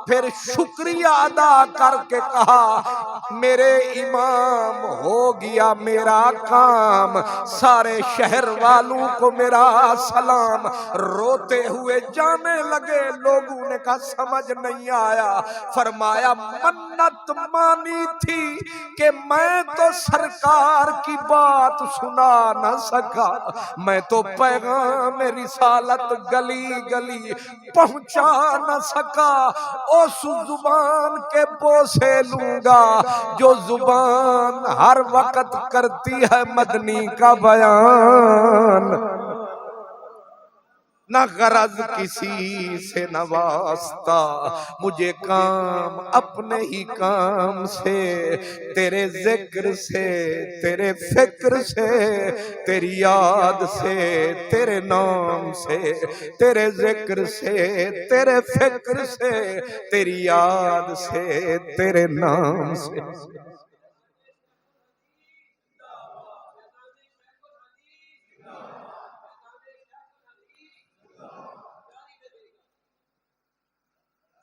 फिर शुक्रिया अदा करके कहा मेरे इमाम हो गया मेरा काम, सारे शहर वालों को मेरा सलाम। रोते हुए जाने लगे। लोगों ने कहा समझ नहीं आया। फरमाया मन्नत मानी थी कि मैं तो सरकार की बात सुना न सका, मैं तो पैगाम रिसालत गली गली पहुंचा न सका। उस जुबान के बोसे लूंगा जो जुबान हर वक्त करती है मदनी का बयान। न गरज किसी से न वास्ता, मुझे काम अपने ही काम से, तेरे जिक्र से, तेरे फिक्र से, तेरी याद से, तेरे नाम से, तेरे जिक्र से, तेरे फिक्र से, तेरी याद से, तेरे नाम से।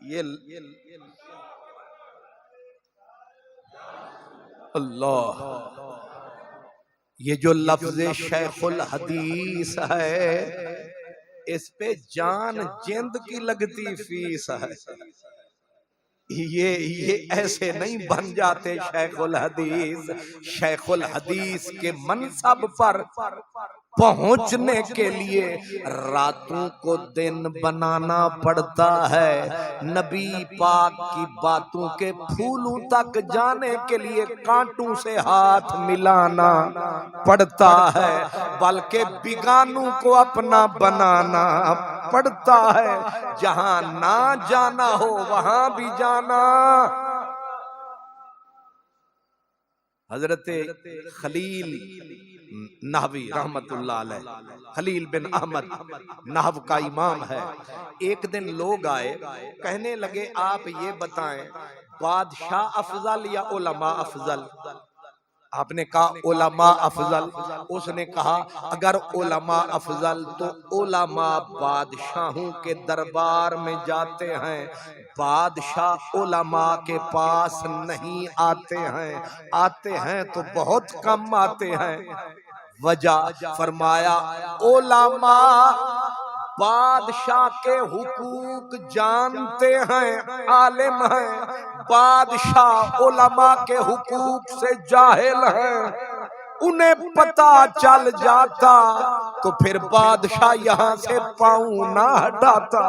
ये अल्लाह, ये जो लफ्ज शेखुल हदीस है, इस पे जान जिंद की लगती फीस है। ये ऐसे नहीं बन जाते शेखुल हदीस। शेखुल हदीस के मनसब पर पहुंचने के लिए रातों को दिन बनाना पड़ता है। नबी पाक की बातों के फूलों तक जाने के लिए कांटों से हाथ मिलाना पड़ता है, बल्कि बिगानों को अपना बनाना पड़ता है। जहां ना जाना हो वहां भी जाना। हजरत खलील नहवी रहमतुल्लाह अलैह, खलील बिन अहमद नहव का इमाम है। एक दिन लोग आए, कहने लगे आप ये बताएं बादशाह अफजल या उलमा अफजल? आपने कहा उलमा अफजल। उसने कहा अगर उलमा अफजल तो उलमा बादशाहों के दरबार में जाते हैं, बादशाह उलमा के पास नहीं आते हैं, आते हैं तो बहुत कम आते हैं। वजह फरमाया उलमा बादशाह के हुकूक जानते हैं, आलिम हैं, बादशाह उलमा के हुकूक से जाहिल हैं। उन्हें पता चल जाता तो फिर बादशाह यहां से पांव ना हटाता।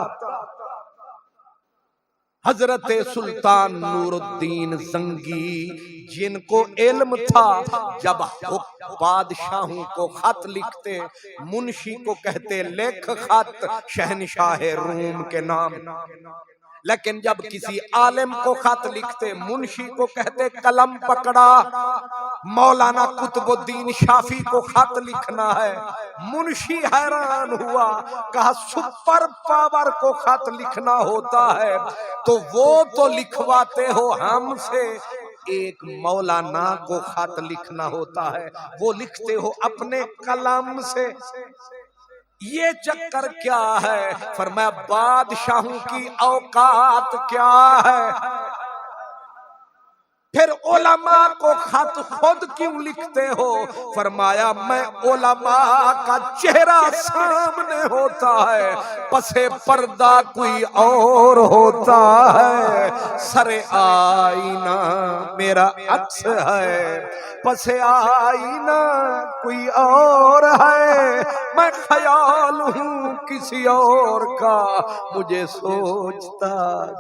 हजरत सुल्तान नूरुद्दीन जंगी जिनको इल्म था, जब बादशाहों को खत लिखते मुंशी को कहते लिख खत शहनशाह रूम के नाम, लेकिन जब किसी आलिम को खत लिखते मुंशी को कहते कलम पकड़ा। मौलाना कुतुबुद्दीन शाफी को खत लिखना है, मुंशी हैरान हुआ, कहा सुपर पावर को खत लिखना होता है तो वो तो लिखवाते हो हमसे, एक मौलाना को खत लिखना होता है वो लिखते हो अपने कलम से। ये चक्कर क्या है? फरमाया बादशाहों की औकात क्या है? फिर उलमा को खत खुद क्यों लिखते हो? फरमाया मैं उलमा का चेहरा सामने होता है, पसे पर्दा कोई और होता है, सरे आईना मेरा अक्स है, पसे आईना कोई और है, मैं ख्याल हूँ किसी और का, मुझे सोचता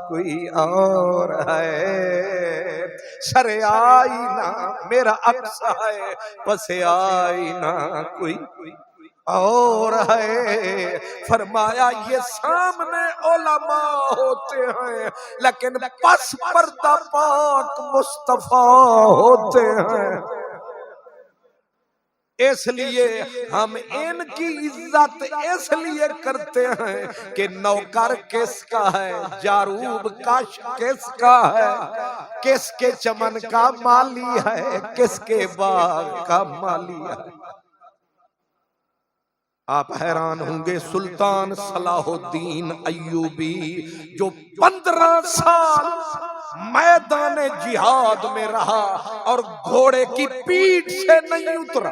कोई और है, सरे आईना मेरा अक्स है, पसे आईना कोई और है। फरमाया ये सामने उलमा होते हैं लेकिन पस पर्दा पाक मुस्तफा होते हैं। इसलिए हम इनकी इज्जत इसलिए करते हैं कि नौकर किसका है, जारूब कश किसका है, किसके चमन का माली है, किसके बाग का माली है। आप हैरान होंगे, सुल्तान सलाहुद्दीन अय्यूबी जो 15 साल मैदान जिहाद में रहा और घोड़े की पीठ से नहीं उतरा,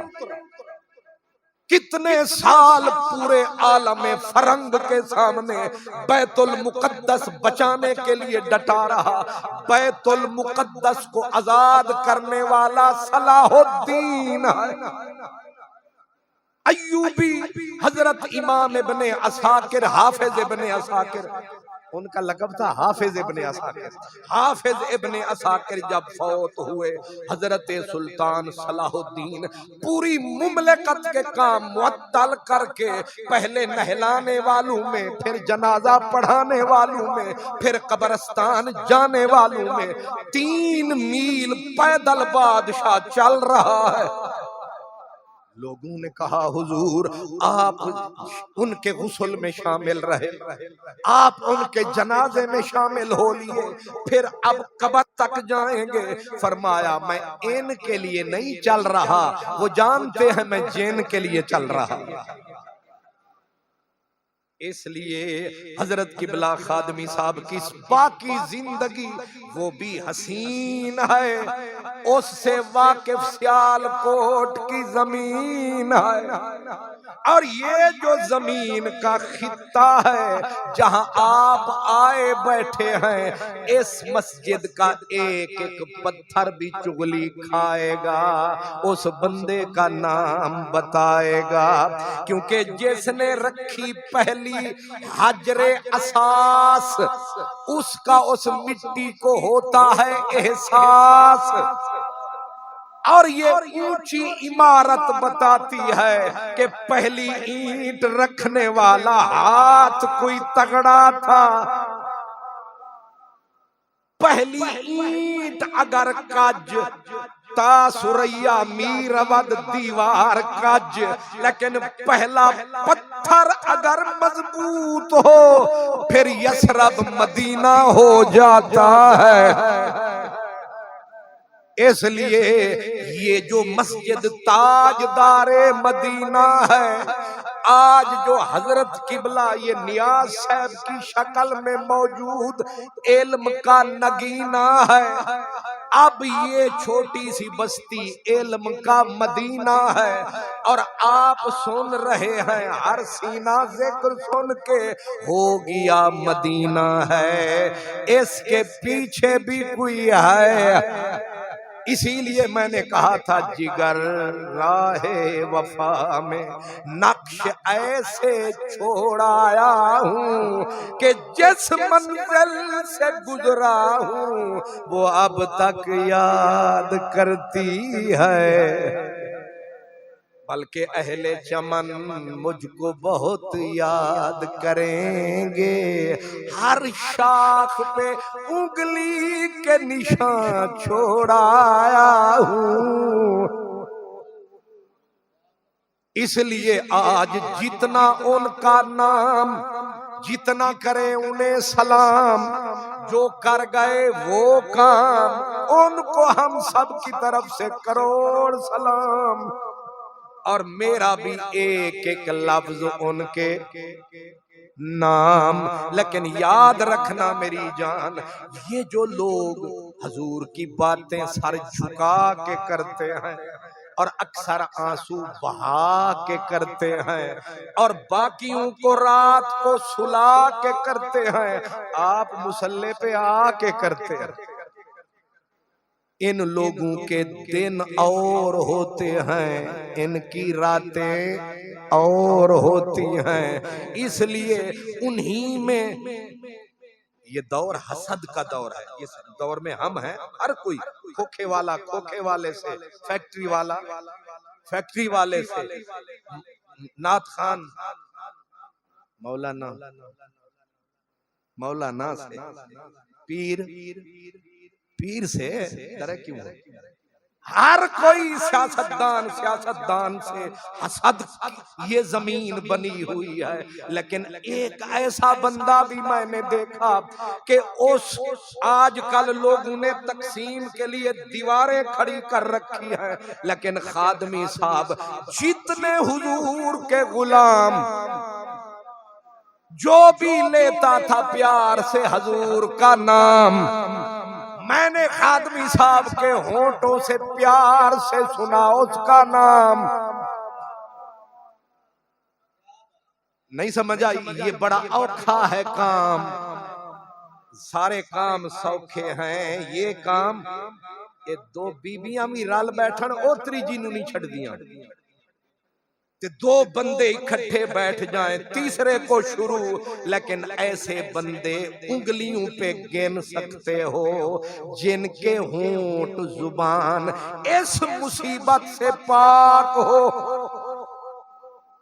कितने साल पूरे आलम फरंग के सामने बैतुल मुकद्दस बचाने के लिए डटा रहा। बैतुल मुकद्दस को आजाद करने वाला सलाहुद्दीन है अय्यूबी। हजरत इमाम इब्ने असाकिर, हाफिज इब्ने असाकिर, उनका लक़ब था हाफिज इब्ने असाकिर। हाफिज इब्ने असाकिर जब फौत हुए, हजरत सुल्तान सलाहुद्दीन पूरी मुमलकत के काम मुअत्तल करके, पहले नहलाने वालों में, फिर जनाजा पढ़ाने वालों में, फिर कब्रिस्तान जाने वालों में 3 मील पैदल बादशाह चल रहा है। लोगों ने कहा हुजूर आप उनके गुस्ल में शामिल रहे, आप उनके जनाजे में शामिल हो लिए, फिर अब कब्र तक जाएंगे। फरमाया मैं इनके लिए नहीं चल रहा, वो जानते हैं मैं जिन के लिए चल रहा। इसलिए हजरत किबला खादमी साहब की बाकी जिंदगी वो भी हसीन है, उससे वाकिफ सियालकोट की जमीन है। और ये जो जमीन का खित्ता है जहां आप आए बैठे हैं, इस मस्जिद का एक एक पत्थर भी चुगली खाएगा, उस बंदे का नाम बताएगा। क्योंकि जिसने रखी पहली हजरे असास, उसका उस मिट्टी को होता है एहसास। और ये ऊंची इमारत बताती है कि पहली ईंट रखने वाला हाथ कोई तगड़ा था। पहली ईंट अगर कज तासुरैया मीर अवध दीवार कज, लेकिन पहला पत्थर अगर मजबूत हो फिर यसरब मदीना हो जाता है। इसलिए ये जो मस्जिद ताजदारे मदीना है, आज जो हजरत किबला ये नियाज साहब की शक्ल में मौजूद इल्म का नगीना है, अब ये छोटी सी बस्ती इल्म का मदीना है। और आप सुन रहे हैं, हर सीना जिक्र सुन के हो गया मदीना है, इसके पीछे भी कोई है। इसीलिए मैंने कहा था जिगर राहे वफा में नक्श ऐसे छोड़ाया हूँ कि जिस मंजिल से गुजरा हूँ वो अब तक याद करती है। बल्कि अहले चमन मुझको बहुत याद करेंगे, हर शाख पे उंगली के निशान छोड़ाया हूँ। इसलिए आज जितना उनका नाम, जितना करें उन्हें सलाम, जो कर गए वो काम, उनको हम सब की तरफ से करोड़ सलाम। और मेरा भी एक एक लफ्ज उनके नाम। लेकिन याद रखना मेरी जान, ये जो लोग हजूर की बातें सर झुका के करते हैं और अक्सर आंसू बहा के करते हैं और बाकियों को रात को सुला के करते हैं, आप मुसल्ले पे आके करते हैं। इन लोगों के दिन और होते हैं, इनकी रातें और होती हैं। इसलिए उन्हीं में ये दौर हसद का दौर है। इस दौर में हम हैं, हर कोई खोखे वाला खोखे वाले से, फैक्ट्री वाला फैक्ट्री वाले से, नाथ खान मौलाना से, पीर से डरे क्यों? हर कोई सियासतदान से हसद ये जमीन बनी हुई है, लेकिन एक ऐसा बंदा भी मैंने देखा कि उस आजकल लोगों ने तकसीम के लिए दीवारें खड़ी कर रखी हैं, लेकिन खादमी साहब जितने हुजूर के गुलाम जो भी लेता था प्यार से हजूर का नाम, मैंने खादमी साहब के होठों से प्यार से सुना उसका नाम। नहीं समझ आई? ये बड़ा औखा है काम, सारे काम सौखे हैं, ये काम ये दो बीबियां भी रल बैठन ओतरी जी नूं नहीं छड़ दियां, ते दो बंदे इकट्ठे बैठ जाएं तीसरे को शुरू, लेकिन ऐसे बंदे उंगलियों पे गिन सकते हो जिनके होंठ जुबान इस मुसीबत से पाक हो।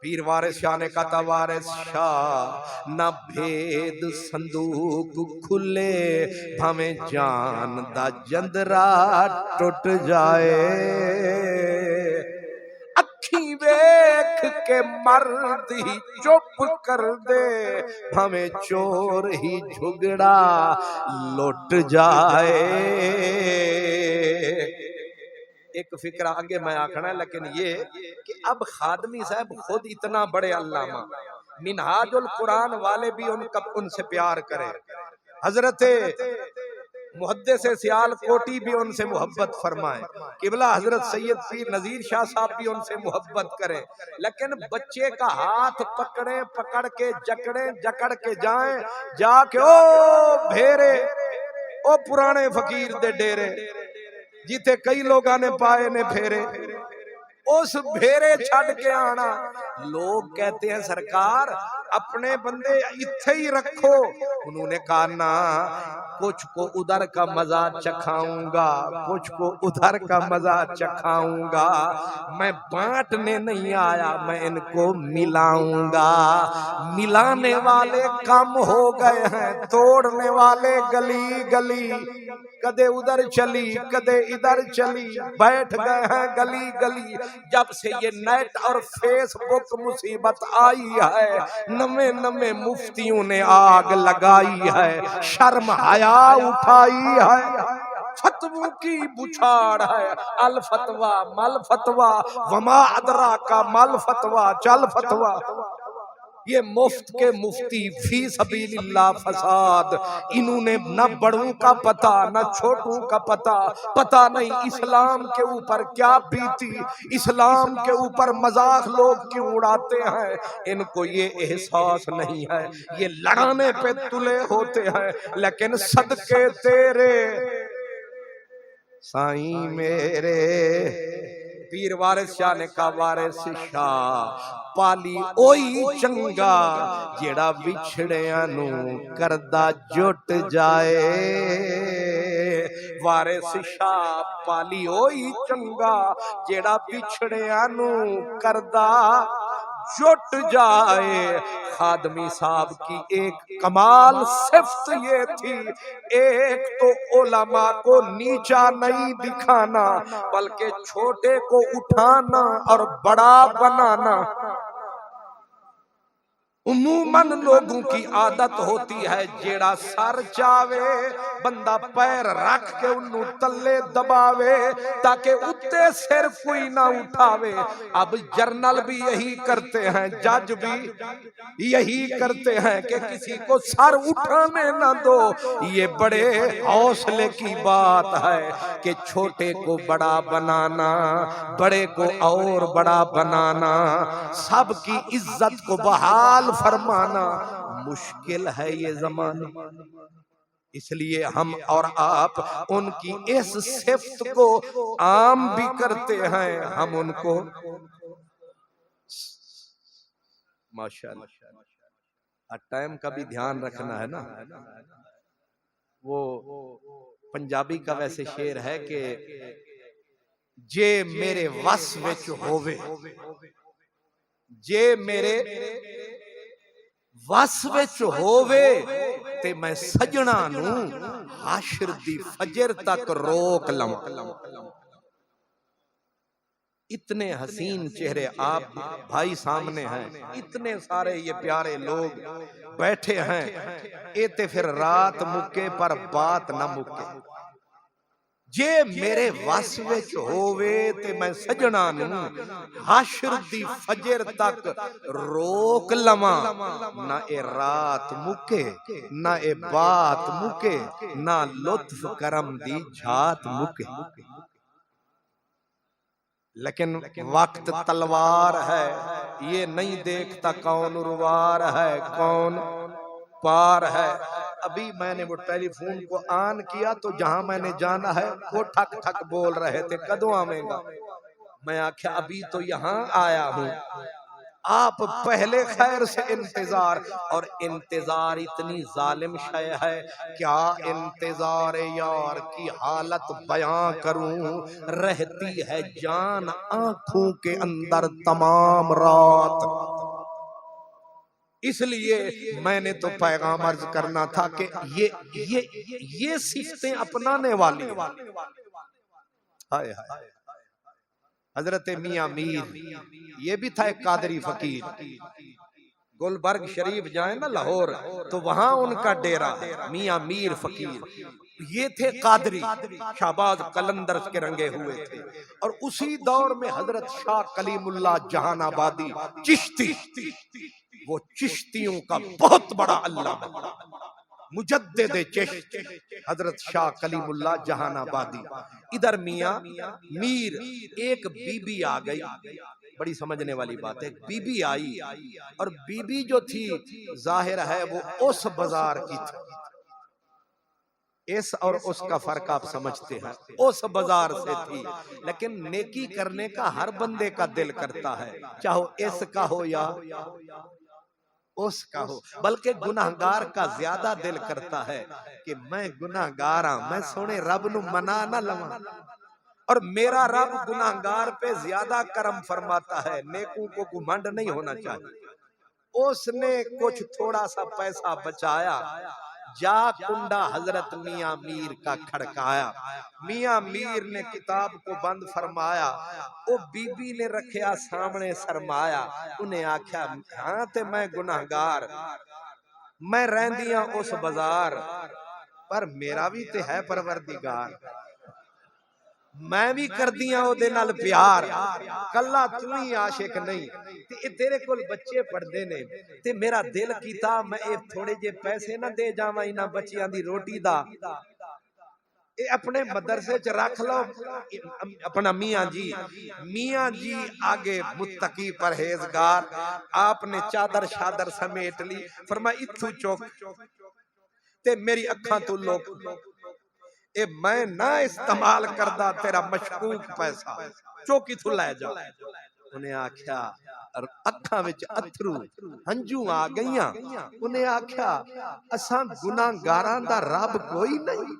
पीर वारिस शाह ने कहा वारिस शाह न भेद संदूक खुले भाਵੇਂ जान दा जंदरा टुट जाए, अखी वेख के मर्द ही चुप कर दे भाਵੇਂ चोर ही झुगड़ा लुट जाए। एक फिक्र आगे मैं आखना है, लेकिन ये कि अब खादमी साहब खुद इतना बड़े अल्लामा, मिनहाजुल कुरान वाले भी उनसे प्यार करें, हजरत मुहद्दिस सियालकोटी भी उनसे मोहब्बत फरमाए, किबला हजरत सैयद पीर नजीर शाह साहब भी उनसे मोहब्बत करें, लेकिन बच्चे का हाथ पकड़ के जकड़ के जाएं जाके ओ भेरे ओ पुराने फकीर दे डेरे जिथे कई लोगों ने पाए ने फेरे, उस भेरे छड़ के आना। लोग कहते हैं सरकार अपने बंदे इत्थे ही रखो, उन्होंने कहा ना, कुछ को उधर का मजा चखाऊंगा, कुछ को उधर का मजा चखाऊंगा, मैं बांटने नहीं आया, मैं इनको मिलाऊंगा। मिलाने वाले कम हो गए हैं, तोड़ने वाले गली गली, कदे उधर चली कदे इधर चली, बैठ गए हैं गली गली। जब से ये नेट और फेसबुक मुसीबत आई है, नवे नवे मुफ्तियों ने आग लगाई है, शर्म हया उठाई है, फतवों की बुछाड़ है, अल फतवा मल फतवा वमा अदरा का मल फतवा चल फतवा। ये मुफ्त के मुफ्ती फी सबीलिल्लाह फसाद, इन्होंने न बड़ों का पता न छोटों का पता नहीं इस्लाम के ऊपर क्या बीती, इस्लाम के ऊपर मजाक लोग क्यों उड़ाते हैं, इनको ये एहसास नहीं है, ये लड़ाने पे तुले होते हैं। लेकिन सदके तेरे साईं मेरे, पीर वारिस शाह ने कहा वारिस शाह पाली ओही चंगा जेड़ा विछड़िया नू करदा जुट जाए। वारिस शाह पाली ओही चंगा जेड़ा विछड़िया नू करदा जुट जाए। खादमी साहब की एक कमाल सिफ्त ये थी, एक तो उलमा को नीचा नहीं दिखाना बल्कि छोटे को उठाना और बड़ा बनाना। उमूमन लोगों की आदत होती है जेड़ा सर चावे बंदा पैर रख के उन्नू तले दबावे ताकि उत्ते सिर कोई ना उठावे। अब जर्नल भी यही करते हैं, जज भी यही करते हैं कि किसी को सर उठाने ना दो। ये बड़े हौसले की बात है कि छोटे को बड़ा बनाना, बड़े को और बड़ा बनाना, सबकी इज्जत को बहाल फरमाना मुश्किल है ये जमाना। इसलिए हम और आप उनकी इस सिफ्त को आम भी करते हैं। हम उनको माशाअल्लाह टाइम का भी ध्यान रखना है ना। वो पंजाबी का वैसे शेर है कि जे मेरे वस विच होवे, जे मेरे वस विच होवे ते मैं सजना नू हाशर दी फजर तक रोक लवां। इतने हसीन चेहरे आप भाई सामने हैं, इतने सारे ये प्यारे लोग बैठे हैं, ये ते फिर रात मुके पर बात ना मुके। जे मेरे वस विच होवे ते मैं सजना नूं हशर दी फजर तक रोक लवां, ना ए रात मुके ना ए बात मुके, ना लुत्फ करम दी झात मुके। लेकिन वक्त तलवार है, ये नहीं देखता कौन उर्वार है कौन पार है। अभी मैंने वो टेलीफोन को ऑन किया तो जहां मैंने जाना है वो ठक ठक बोल रहे थे, कदों आवेगा। मैं आख्या अभी तो यहाँ आया हूँ, आप पहले खैर से इंतजार। और इंतजार इतनी जालिम शय है, क्या इंतजार यार की हालत बयां करूं, रहती है जान आंखों के अंदर तमाम रात। इसलिए मैंने तो पैगाम अर्ज करना था कि ये सिफतें अपनाने वाली हाय हाय। हजरत मियां मीर ये भी था एक कादरी फकीर। गुलबर्ग शरीफ जाए ना लाहौर तो वहां उनका डेरा, मियां मीर फकीर। ये थे कादरी, शाहबाज कलंदर के रंगे हुए थे। और उसी दौर में हजरत शाह कलीमुल्लाह जहानाबादी चिश्ती, वो चिश्तियों का बहुत बड़ा अल्लाह मुजद्दिद चिश्त हजरत शाह कलीमुल्लाह जहानाबादी। इधर मियां मीर, एक बीबी आ गई, बड़ी समझने वाली बात है। बीबी आई और बीबी जो थी जाहिर है वो उस बाजार की थी। इस और उसका फर्क आप समझते हैं, उस बाजार से थी। लेकिन नेकी करने का हर बंदे का दिल करता है, चाहे इसका हो या उसका हो, बल्कि गुनाहगार का ज्यादा दिल करता है कि मैं गुनाहगार हाँ, मैं सोने रब नू मना ना लवां। और मेरा रब गुनाहगार पे ज्यादा करम फरमाता है, नेकों को घमंड नहीं होना चाहिए। उसने कुछ थोड़ा सा पैसा बचाया, जा कुंडा हजरत मियां मीर का खड़काया। मियां मीर ने किताब को बंद फरमाया, वो बीबी ने रखा सामने सरमाया। उन्हें आख्या हाँ ते मैं गुनाहगार, मैं रहंदियां उस बाजार, पर मेरा भी ते है परवरदिगार, मैं भी कर दिया ओदे नाल प्यार, कल्ला तू ही आशिक नहीं। ते तेरे कोल बच्चे पढ़दे ने ते मेरा दिल कीता मैं ये थोड़े जे पैसे ना दे जावां इन्हां बच्चियां दी रोटी दा, ये अपने मदरसे च रख लो। अपना मियां जी आगे मुत्तकी परहेजगार, आपने चादर शादर समेट ली, फरमाया इत्थू चुक ते मेरी अखां तू लोक, ए मैं ना इस्तेमाल करदा तेरा मशकूक पैसा, चौकी तू लै जा। उन्हें आख्या अखां विच अथरू हंजू आ गईयां। उन्हें आख्या असां गुनाहगारां दा रब कोई नहीं।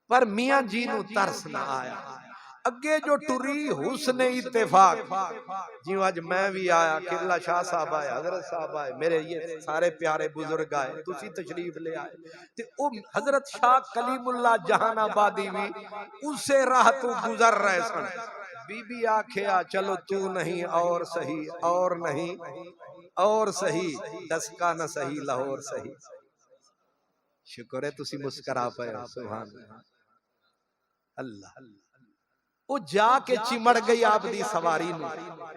पर मियां जी नू तरस ना आया, अगे जो टुरी हुस्ने इत्तेफाक, जियों अज मैं भी आया, किबला शाह साहब आए, हजरत साहब आए, मेरे ये सारे प्यारे बुजुर्ग आए, तुसी तशरीफ ले आए। ते ओ हजरत शाह कलीमुल्लाह जहानाबादी भी उसे राह तू गुजर रहे सन। बीबी आख्या चलो तू नहीं और सही, और नहीं और सही, दसका न सही लाहौर सही। शुक्र है तुसी मुस्करा पाए, सुभान अल्लाह। वो जाके चिमड़ गई आप दी सवारी नू,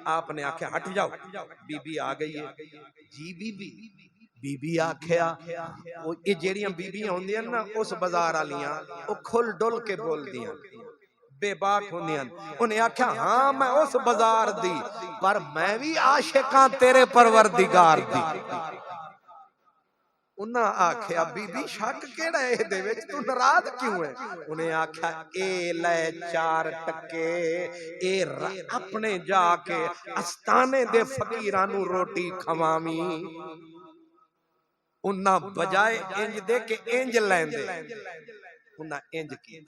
आपने आख्या हट जाओ, बीबी आ गई है जी। बीबी आख्या वो ये जेड़ियां बीबियां होंदियां ना उस बाजार वालियां, वो खुल डुल के बोलदियां, बेबाक होंदियां। उन्हें आख्या हाँ मैं उस बाजार दी, पर मैं भी आशिकां तेरे परवरदिगार दी। उन्हें आख्या बीबी शक केड़ा है इहदे विच, तू नाराज क्यों है? उन्हें आख्या ए ले 4 टके, ए अपने जाके अस्ताने दे फकीरां नू रोटी खवावी। उन्ना बजाए इंज दे के इंज लैंदे, उन्ना इंज की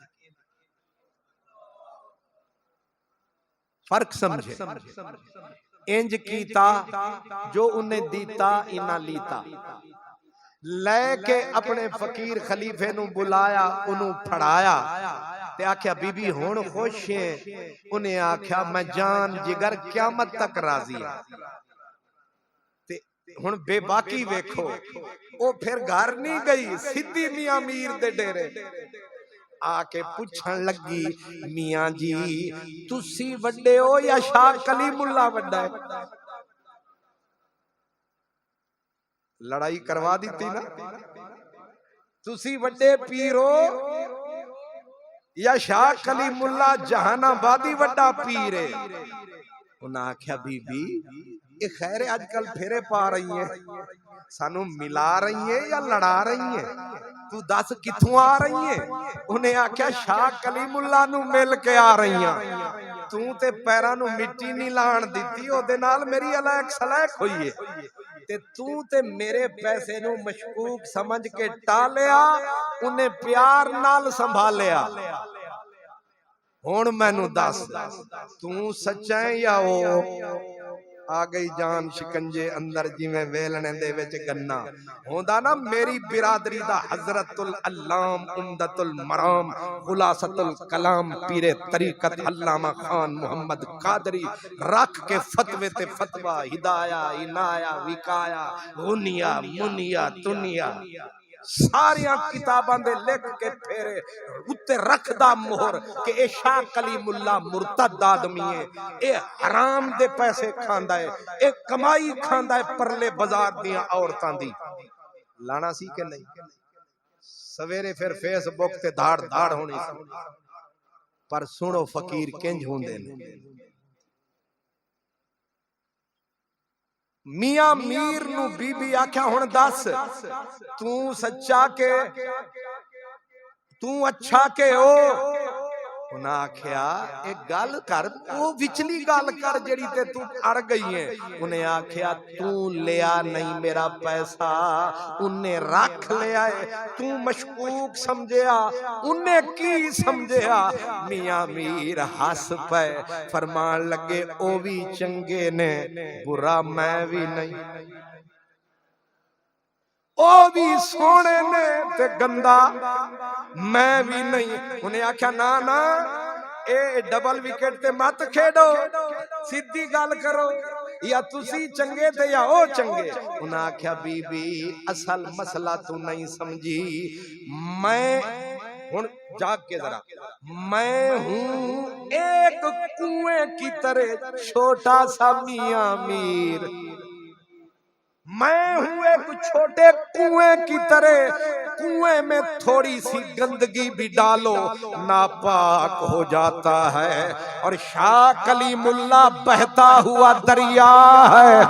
फर्क समझे, इंज कीता जो उन्हें दीता इना लीता। लेके अपने फकीर खलीफे नू बुलाया, उन्हों फड़ाया, ते आख्या बीबी हुण खुश है। उन्हें आख्या मैं जान जिगर क़यामत तक राजी है। ते हुण बेबाकी वेखो, ओ फिर घर नहीं गई, सीधी मियां मीर दे डेरे आके पूछन लगी, मियां जी तुसी वड्डे हो या शाह कलीमुल्ला वड्डा है? लड़ाई करवा दी थी ना। तुसी वड्डे पीर हो या शाह कलीमुल्ला जहानाबादी वड्डा पीर है? उन्हें आख्या बीबी ये खैर आजकल फेरे पा रही है, सानू मिला रही है या लड़ा रही है? तू दस किथों आ रही है? उन्हें आख्या शाह कलीमुल्ला नू मिल के आ रही है। तू ते पैरां नू मिट्टी नहीं लाण दिती, ओदे नाल मेरी अलैक सलैक हुई है। ते तू ते मेरे पैसे नू मशकूक समझ के टालिया, उन्हें प्यार नाल संभालिया। हुण मैनू दस तू सच्चा है या ओ? आ गई जान शिकंजे अंदर जिवें वेलणे दे विच गन्ना होंदा ना। मेरी बिरादरी दा हजरतुल अल्लाम उम्दतुल मराम खुलासतुल कलाम पीरे तरीकत अल्लामा खान मुहम्मद कादरी रख के फतवे ते फतवा, हिदाया इनाया विकाया गुनिया मुनिया दुनिया सारिया किताबां दे लिख के फेरे उत्ते रखदा मोहर कि ए शाह कलीमुल्ला मुर्तद आदमी है, ए हराम दे पैसे खांदा है, ए कमाई खांदा है परले बाजार दियां औरतां दी। लाना सी कि नहीं? सवेरे फिर फेसबुक ते धाड़ धाड़ होनी सी। पर सुनो फकीर किंज हुंदे ने। मियां मीर नू बीबी आख्या हुण दस तू सच्चा के तू अच्छा के हो? उन्हें आख्या एक गल कर, वो विचली गल कर जेड़ी ते तू अड़ गई है। उन्हें आख्या तू लिया नहीं मेरा पैसा, उन्हें रख लिया है। तू मशकूक समझिया, उन्हें की समझिया? मियां मीर हस पे फरमान लगे ओ भी चंगे ने, बुरा मैं भी नहीं। ओ भी सोने ने ते गंदा मैं भी नहीं। उन्हें आख्या ना ना ए डबल विकेट ते मत खेडो, सीधी गल करो, या तुसी चंगे थे या ओ चंगे। उन्हें आख्या बीबी असल मसला तू नहीं समझी, मैं हुण जाग के जरा, मैं हूं एक कुएं की तरह छोटा सा मियां मीर। मैं हूं एक छोटे कुएं की तरह, कुएं में थोड़ी सी गंदगी भी डालो नापाक हो जाता है। और शाह कलीमुल्ला बहता हुआ दरिया है।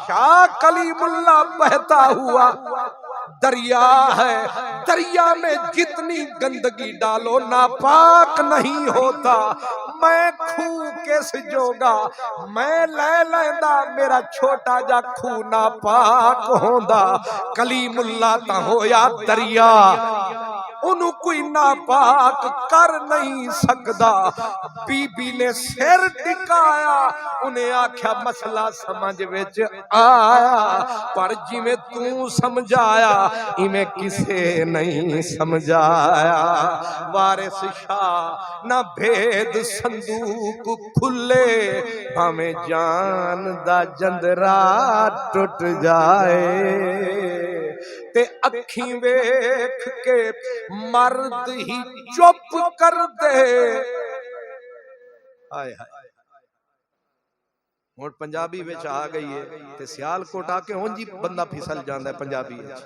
शाह कलीमुल्ला बहता हुआ दरिया है। दरिया में जितनी गंदगी डालो नापाक नहीं होता। मैं खूह किस जोगा, मैं ले लेंदा मेरा छोटा जा खूह नापाक होंदा। कलीमुल्ला ता होया दरिया, उन्हों कोई नापाक कर नहीं सकदा। बीबी ने सिर टिकाया, उन्हें आख्या मसला समझ विच आया, पर जिवें तू समझाया इवें किसे नहीं समझाया। वारिस शाह ना भेद संदूक खुले, हमें जान दा जंदरा टुट जाए। ते अखी वेख के मर्द ही चुप कर दे। हाय हाय हुण पंजाबी विच आ गई है ते सियालकोट आके हुण जी बंदा फिसल जांदा है पंजाबी विच।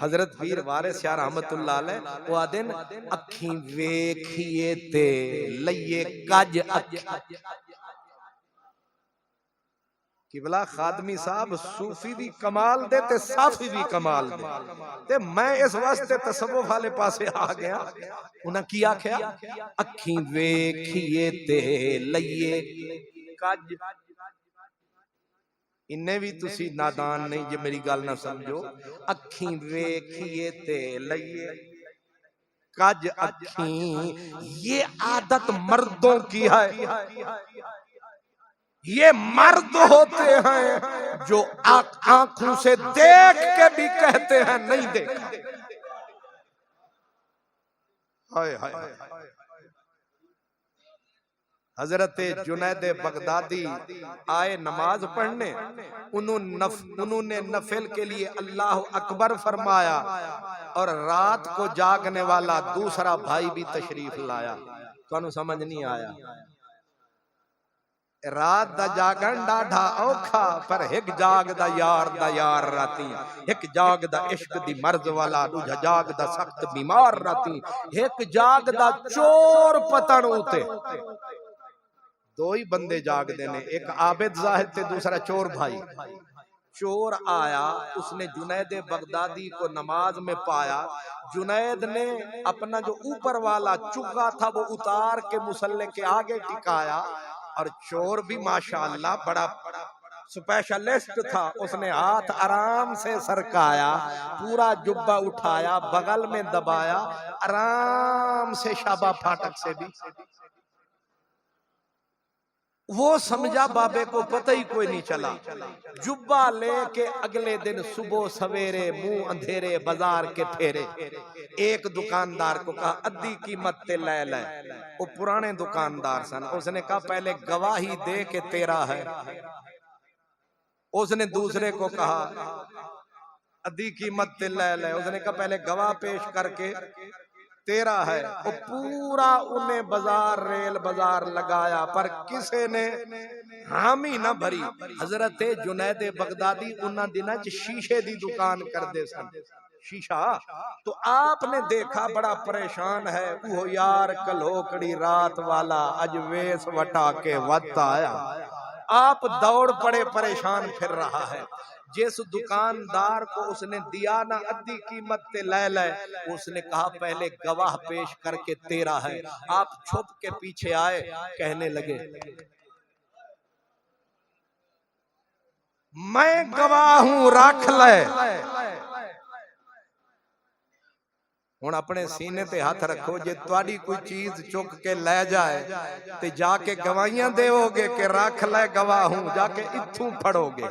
हजरत पीर वारिस शाह रहमतुल्लाह अलैह वो आदे अखी वेखिए ते लइए कज अखी। किबला खादमी साहब सूफी भी कमाल दे ते साफी भी कमाल दे, ते मैं इस वास्ते तसव्वुफ वाले पासे आ गया। उन्हें की आख्या अखी वेखिए ते लइए कज। इन्ने भी तुसी नादान नहीं जे मेरी गल ना समझो। अखी वेखिए ते लइए कज अखी, ये आदत मर्दों की है, ये मर्द होते हैं जो आंखों से देख के भी कहते हैं नहीं देखा। हाय हाय। हजरत जुनैद बगदादी आए नमाज पढ़ने, उन्होंने नफिल के लिए अल्लाह अकबर फरमाया और रात को जागने वाला दूसरा भाई भी तशरीफ लाया। तुहानू समझ नहीं आया? रात दा जागन डाढ़ा औखा, पर एक जागदा यार राती, एक जागदा इश्क दी मर्ज वाला, दूजा जागदा सख्त बीमार राती, एक जागदा चोर पतन उते। दो ही बंदे जागदे ने, एक आबिद जाहिद ते दूसरा चोर भाई। चोर आया, उसने जुनैद बगदादी को नमाज में पाया। जुनैद ने अपना जो ऊपर वाला चुग्गा था वो उतार के मुसल्ले के आगे टिकाया, और चोर भी माशाअल्लाह बड़ा स्पेशलिस्ट था। उसने हाथ आराम से सरकाया, पूरा जुब्बा उठाया, बगल में दबाया, आराम से शाबा फाटक से भी। वो समझा बाबे को पता ही कोई नहीं चला। जुब्बा लेके अगले दिन सुबह सवेरे मुंह अंधेरे बाजार के फेरे। एक दुकानदार को कहा अद्धी कीमत ते ले ले। वो पुराने दुकानदार सन। उसने कहा पहले गवाही दे के तेरा है। उसने दूसरे को कहा अद्धी कीमत ते ले ले। उसने कहा पहले गवाह पेश करके तेरा है। वो पूरा उन्हें बाजार रेल बाजार लगाया, पर किसी ने हामी ना भरी। हजरत जुनैद बगदादी उन्ना दिना च शीशे दी दुकान करदे सन। शीशा तो आपने देखा बड़ा परेशान है। वो यार कलोकड़ी रात वाला अज वेस वटा के वत आया। आप दौड़ पड़े, परेशान फिर रहा है। जिस दुकानदार को उसने दिया ना अद्धी कीमत ते ले ले, उसने कहा पहले गवाह पेश करके तेरा है। आप छुप के पीछे आए, कहने लगे मैं गवाह हूं, रख ले। हुण अपने सीने ते हाथ रखो, जे तुहाडी कोई चीज चुक के ले जाए ते जाके गवाहियां देवोगे कि रख ले गवाह हूं, जाके इथों फड़ोगे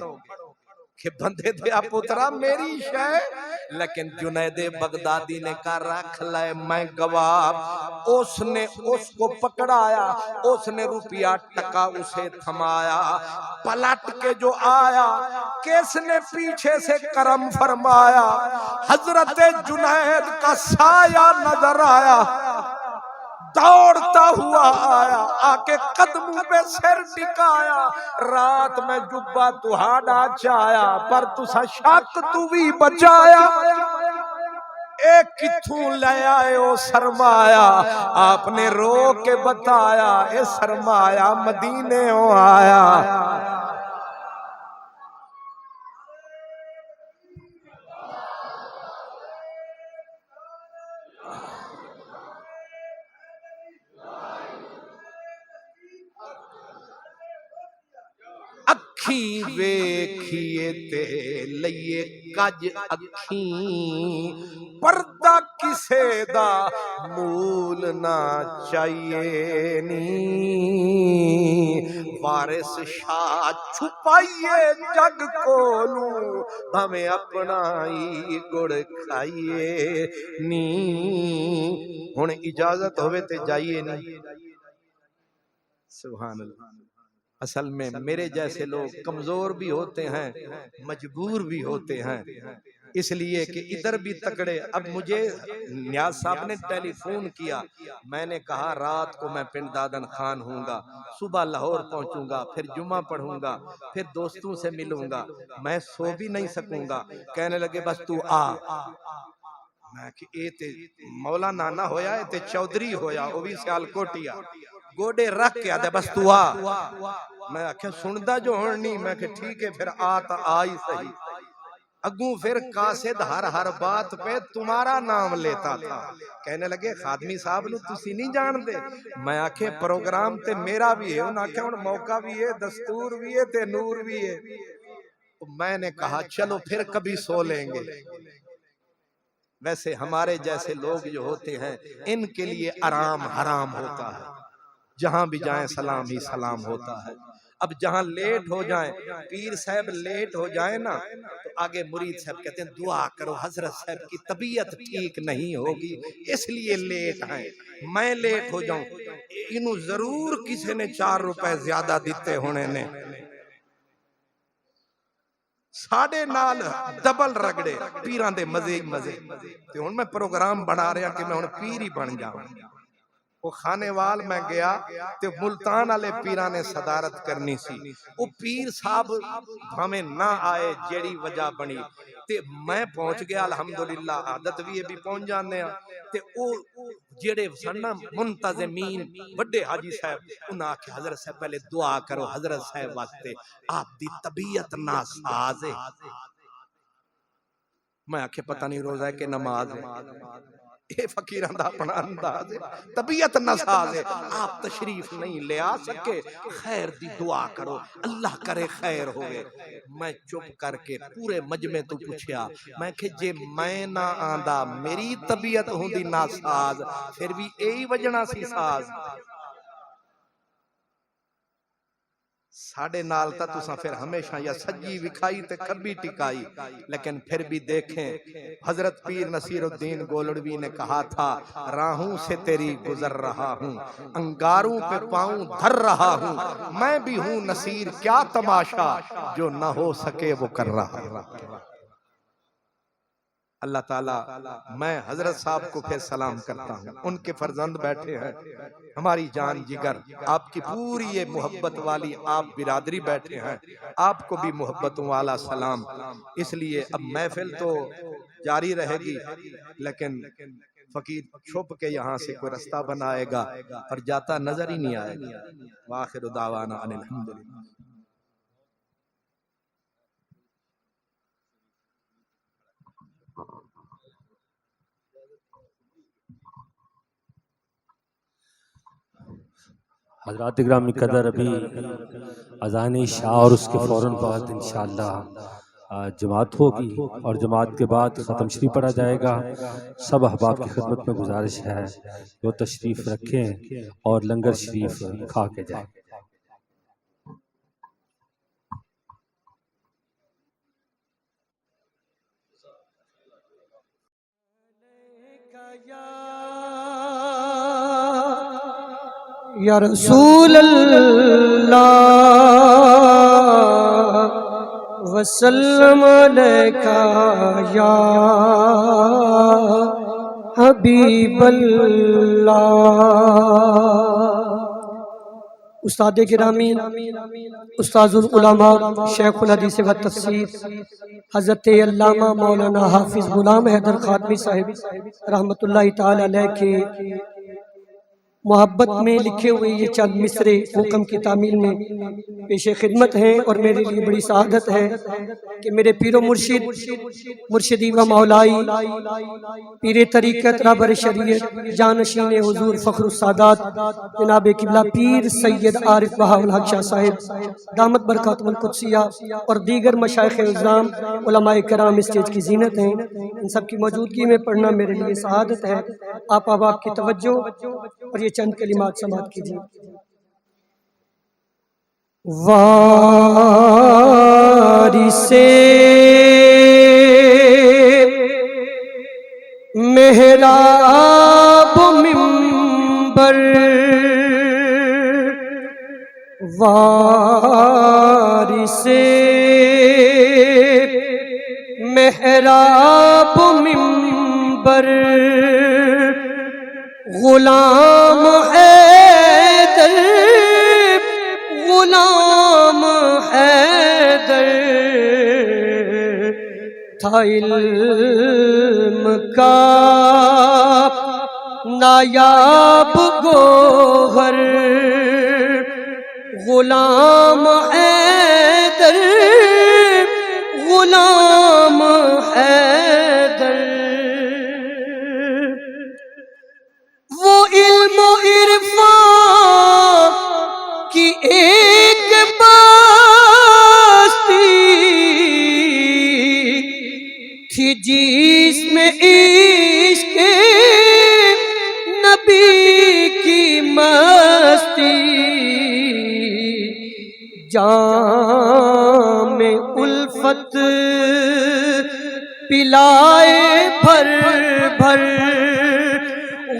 कि बंदे दिया पुत्रा मेरी शय। लेकिन जुनैद बगदादी ने कहा रख ले मैं गवाह। उसने उसको पकड़ाया, उसने रुपया टका उसे थमाया। पलट के जो आया, किसने पीछे से करम फरमाया। हजरत जुनैद का साया नजर आया, दौड़ता हुआ आया, आके कदमों पे सिर टिकाया। रात में जुब्बा तुहाड़ा चाया, पर तुसा शक तू भी बचाया। एक किथों ले आए ओ सरमाया, आपने रो के बताया ए सरमाया मदीने ओ आया। अखी वेखिए ते लइए कज अखी, पर्दा किसे दा मूल ना चाहिए नी। वारिस शाह छुपाइए जग कोलू, हमें अपना ही गुड़ खाइए नी। हुण इजाजत होवे ते जाइए नी। सुभान अल्लाह। असल में मेरे जैसे लोग कमजोर भी होते हैं, मजबूर भी होते हैं, इसलिए कि इधर भी तकड़े। अब मुझे नियाज साहब ने टेलीफोन किया, मैंने कहा रात को मैं पिंड दादन खान हूँगा, सुबह लाहौर पहुँचूंगा, फिर जुम्मा पढ़ूंगा, फिर दोस्तों से मिलूंगा, मैं सो भी नहीं सकूंगा। कहने लगे बस तू आ। मैं कि ए ते मौला नाना होया, ए ते चौधरी होया, वो भी सियालकोटिया, गोडे रख के आदे बस तू आ। मैं आख्या सुनदा जो होनी, मैं कि ठीक है फिर आ तो आ ही सही। अगू फिर कासिद हर हर बात पे तुम्हारा नाम लेता था। कहने लगे खादमी साहब नु तुसी नहीं जानते। मैं आखे प्रोग्राम ते मेरा भी है। उन्हें आख्या हुण मौका भी है, दस्तूर भी है ते नूर भी है। तो मैंने कहा चलो फिर कभी सो लेंगे। वैसे हमारे जैसे लोग जो होते हैं इनके लिए आराम हराम होता है, जहां भी जाएं सलाम ही सलाम होता है। अब जहां लेट हो जाए, पीर साहब लेट हो जाए ना, तो आगे मुरीद साहब कहते हैं दुआ करो हजरत साहब की तबीयत ठीक नहीं होगी इसलिए लेट हैं, मैं लेट हो जाऊं। इनू जरूर किसी ने 4 रुपए ज्यादा दिते होने ने, साढ़े नाल डबल रगड़े पीरां दे मजे ही मजे। ते हुण मैं प्रोग्राम बना रहा कि मैं हुण पीर ही बन जाऊं। वो खानेवाल मैं गया ते मुल्तान वाले पीरां ने सदारत करनी सी, वो पीर साहब भावें ना आए जेड़ी वजह बनी, ते मैं पहुंच गया अल्हम्दुलिल्लाह। आदत भी है भी पहुंच जाने आ। ते ओ जेड़े सन ना मुंतज़मीन बड़े हाजी साहब, उन्हें आखे हजरत साहब पहले दुआ करो हजरत साहब वास्ते, आप दी तबीयत नासाज है। मैं आखे पता नहीं रोजा है कि नमाज है, ये फकीरां दा अपना अंदाज है, तबीयत नासाज है, आप तशरीफ नहीं ले आ सके, खैर दी दुआ करो अल्लाह करे खैर होवे। मैं चुप करके पूरे मजमे तो पूछया, मैं कि जे मैं ना आंदा मेरी तबीयत होंदी नासाज फिर भी यही वजना सी साज। साढ़े नाल ता तुसा फिर हमेशा या सज्जी विखाई ते खब्बी टिकाई, लेकिन फिर भी देखें हजरत पीर नसीरुद्दीन गोलड़वी ने कहा था, राहों से तेरी गुजर रहा हूँ, अंगारों पे पाँव धर रहा हूँ, मैं भी हूँ नसीर क्या तमाशा, जो न हो सके वो कर रहा है। अल्लाह ताला, मैं हजरत साहब को फिर सलाम करता हूँ, उनके फर्जंद बैठे हैं, हमारी जान जिगर, आपकी पूरी ये मोहब्बत वाली आप बिरादरी बैठे हैं, आपको भी मोहब्बतों वाला सलाम। इसलिए अब महफिल तो जारी रहेगी, लेकिन फकीर छुप के यहाँ से कोई रास्ता बनाएगा और जाता नजर ही नहीं आएगा। वाखिर दावाना अनिल हम्दुलिल्लाह। हज़रात ग्रामी कदर, अभी अज़ान शाह और उसके फ़ौरन बाद इंशाअल्लाह जमात होगी और जमात के बाद ख़त्म शरीफ पढ़ा जाएगा। सब अहबाब की खिदमत में गुजारिश है वो तशरीफ़ रखें और लंगर शरीफ खा के जाएं। या रसूल अल्लाह वसल्लम अलैका या हबीब अल्लाह। उस्ताद गिरामी उस्ताजुल उलमा शेखुल हदीस व तफसीर हज़रत अल्लामा मौलाना हाफिज गुलाम हैदर खातमी साहिब रहमतुल्लाहि ताला अलैह के मोहब्बत में लिखे हुए ये चंद मिसरे हुक्म की तामील में पेश खिदमत हैं। और मेरे लिए बड़ी सआदत है कि मेरे पीरो मुर्शिद मुर्शिदी व मौलाई पीर तरीक़त रहबर शरीयत जानशीन हुजूर फ़ख्रुस सादात जनाब किबला पीर सैयद आरिफ बहाउल हक शाह साहिब दामत बरकातुहुल कुद्सिया और दीगर मशाइख़ इज़्ज़ाम उलमाए किराम स्टेज की जीनत हैं। इन सब की मौजूदगी में पढ़ना मेरे लिए सआदत है। आप अहबाब की तवज्जो और ये चंद कलिमात समाअत कीजिए। वारिसे मेहराब मिंबर वारिसे मेहराब मिंबर गुलाम हैदर गुलाम हैदर था इल्म का नायाब गोहर गुलाम हैदर गुलाम हैदर वो इल्म इरफान की एक बस्ती थी जिसमें इश्क नबी की मस्ती जाम उल्फत पिलाए भर भर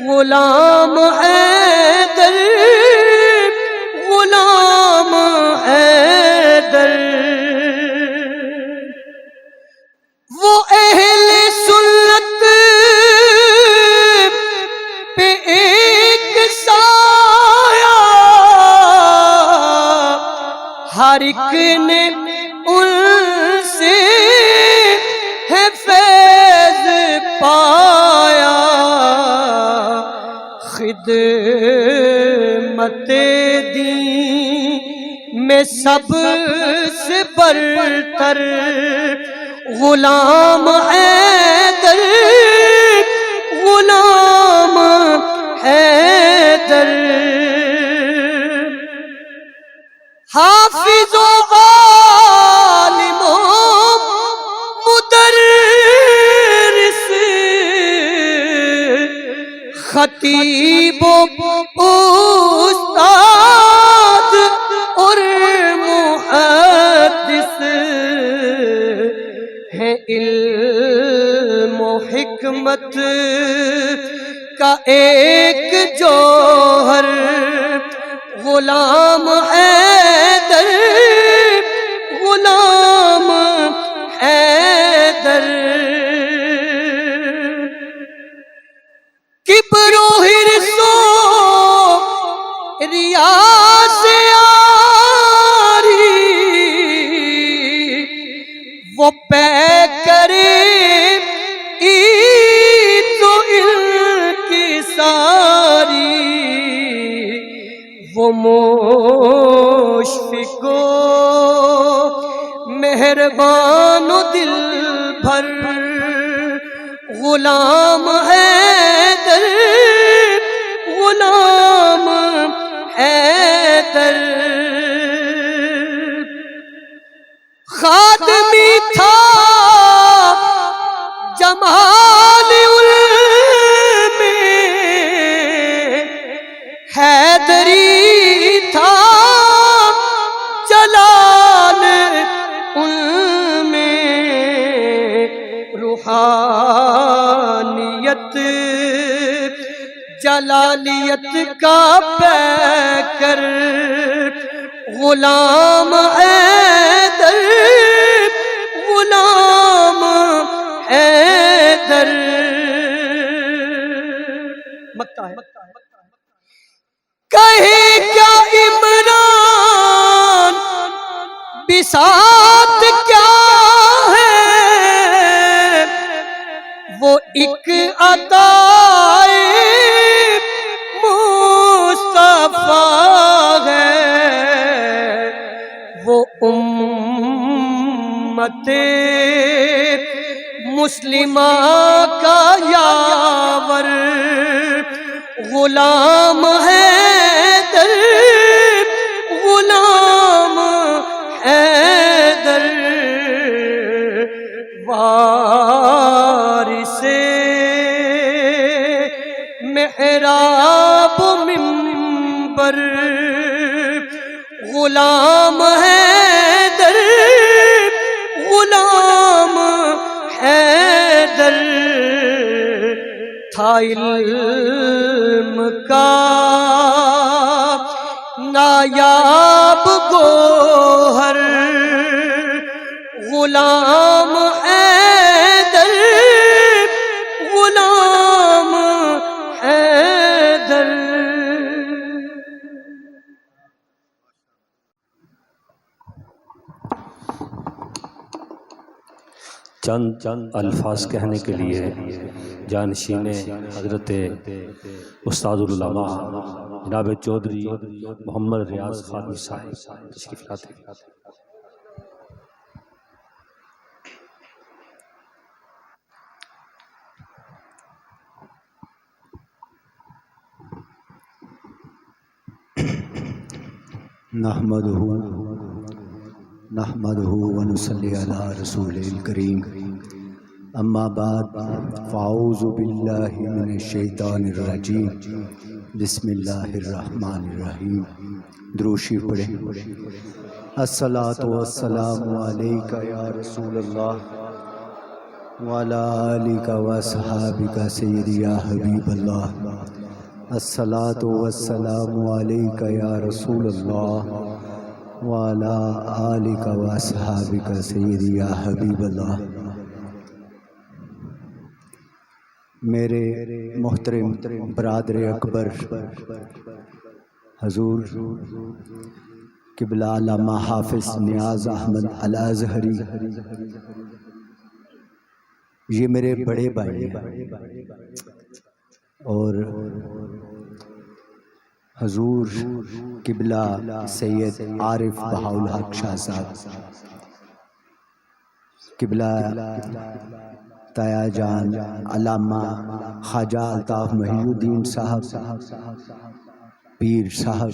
गुलाम हैदर गुलाम हैदर वो अहले सुन्नत पे एक साया हर एक ने उनसे है फैज पाया खिदमते दी में सबसे बरतर गुलाम हैदर गुलाम हैदर हाफिज़ो आलिमो मुदर्रिस खतीबो उस्ताद और मुहद्दिस है इल्म हिकमत का एक जौहर गुलाम हैदर गुलाम हैदर किब्रो हिर्सो रिया से आरी वो पै करे तो इनकी सारी वो मुशफिको मेहरबान दिल भर गुलाम हैदर गुलाम हैदर खादमी था जमाल में हैदरी था जलाल उनमें रूहानियत जलालियत का पैकर गुलाम हैदर गुलाम हैदर मक्का है कहे क्या इमरान बिसात क्या है वो एक अताए मुस्तफा है वो उम्मते मुस्लिमा का यावर गुलाम हैदर गुलाम हैदर वारिसे मेहराब मिंबर गुलाम हैदर गुलाम हैदर था इल्म का नायाब गोहर गुलाम हैदर गुलाम हैदर चंद अल्फाज कहने के लिए जानशीने हज़रत उस्तादुल उलमा जनाब चौधरी मोहम्मद रियाज खादमी साहिब तशरीफ़ लाते हैं। नहमदुहु व नुसल्ली अला रसूलिल करीम अम्मा बाद फ़ाऊज़ु बिल्लाहि मिनश शैतानिर रजीम बिस्मिल्लाहिर्रहमानिर्रहीम। द्रूशी पढ़े। अस्सलातु वस्सलामु अलैका या रसूलल्लाह व अला आलिका व अस्हाबिका सय्यदी या हबीबल्लाह। अस्सलातु वस्सलामु अलैका या रसूलल्लाह व अला आलिका व अस्हाबिका सय्यदी या हबीबल्लाह। मेरे मोहतरम बरादर अकबर हजूर किबला अल्लामा हाफिज़ नियाज़ अहमद अल अज़हरी, ये मेरे बड़े भाई हैं और हजूर किबला सैयद आरिफ बहाउल हक शाह साहब, किबला ताया जान अल्लामा ख्वाजा अल्ताफ़ मोहिउद्दीन साहब पीर साहब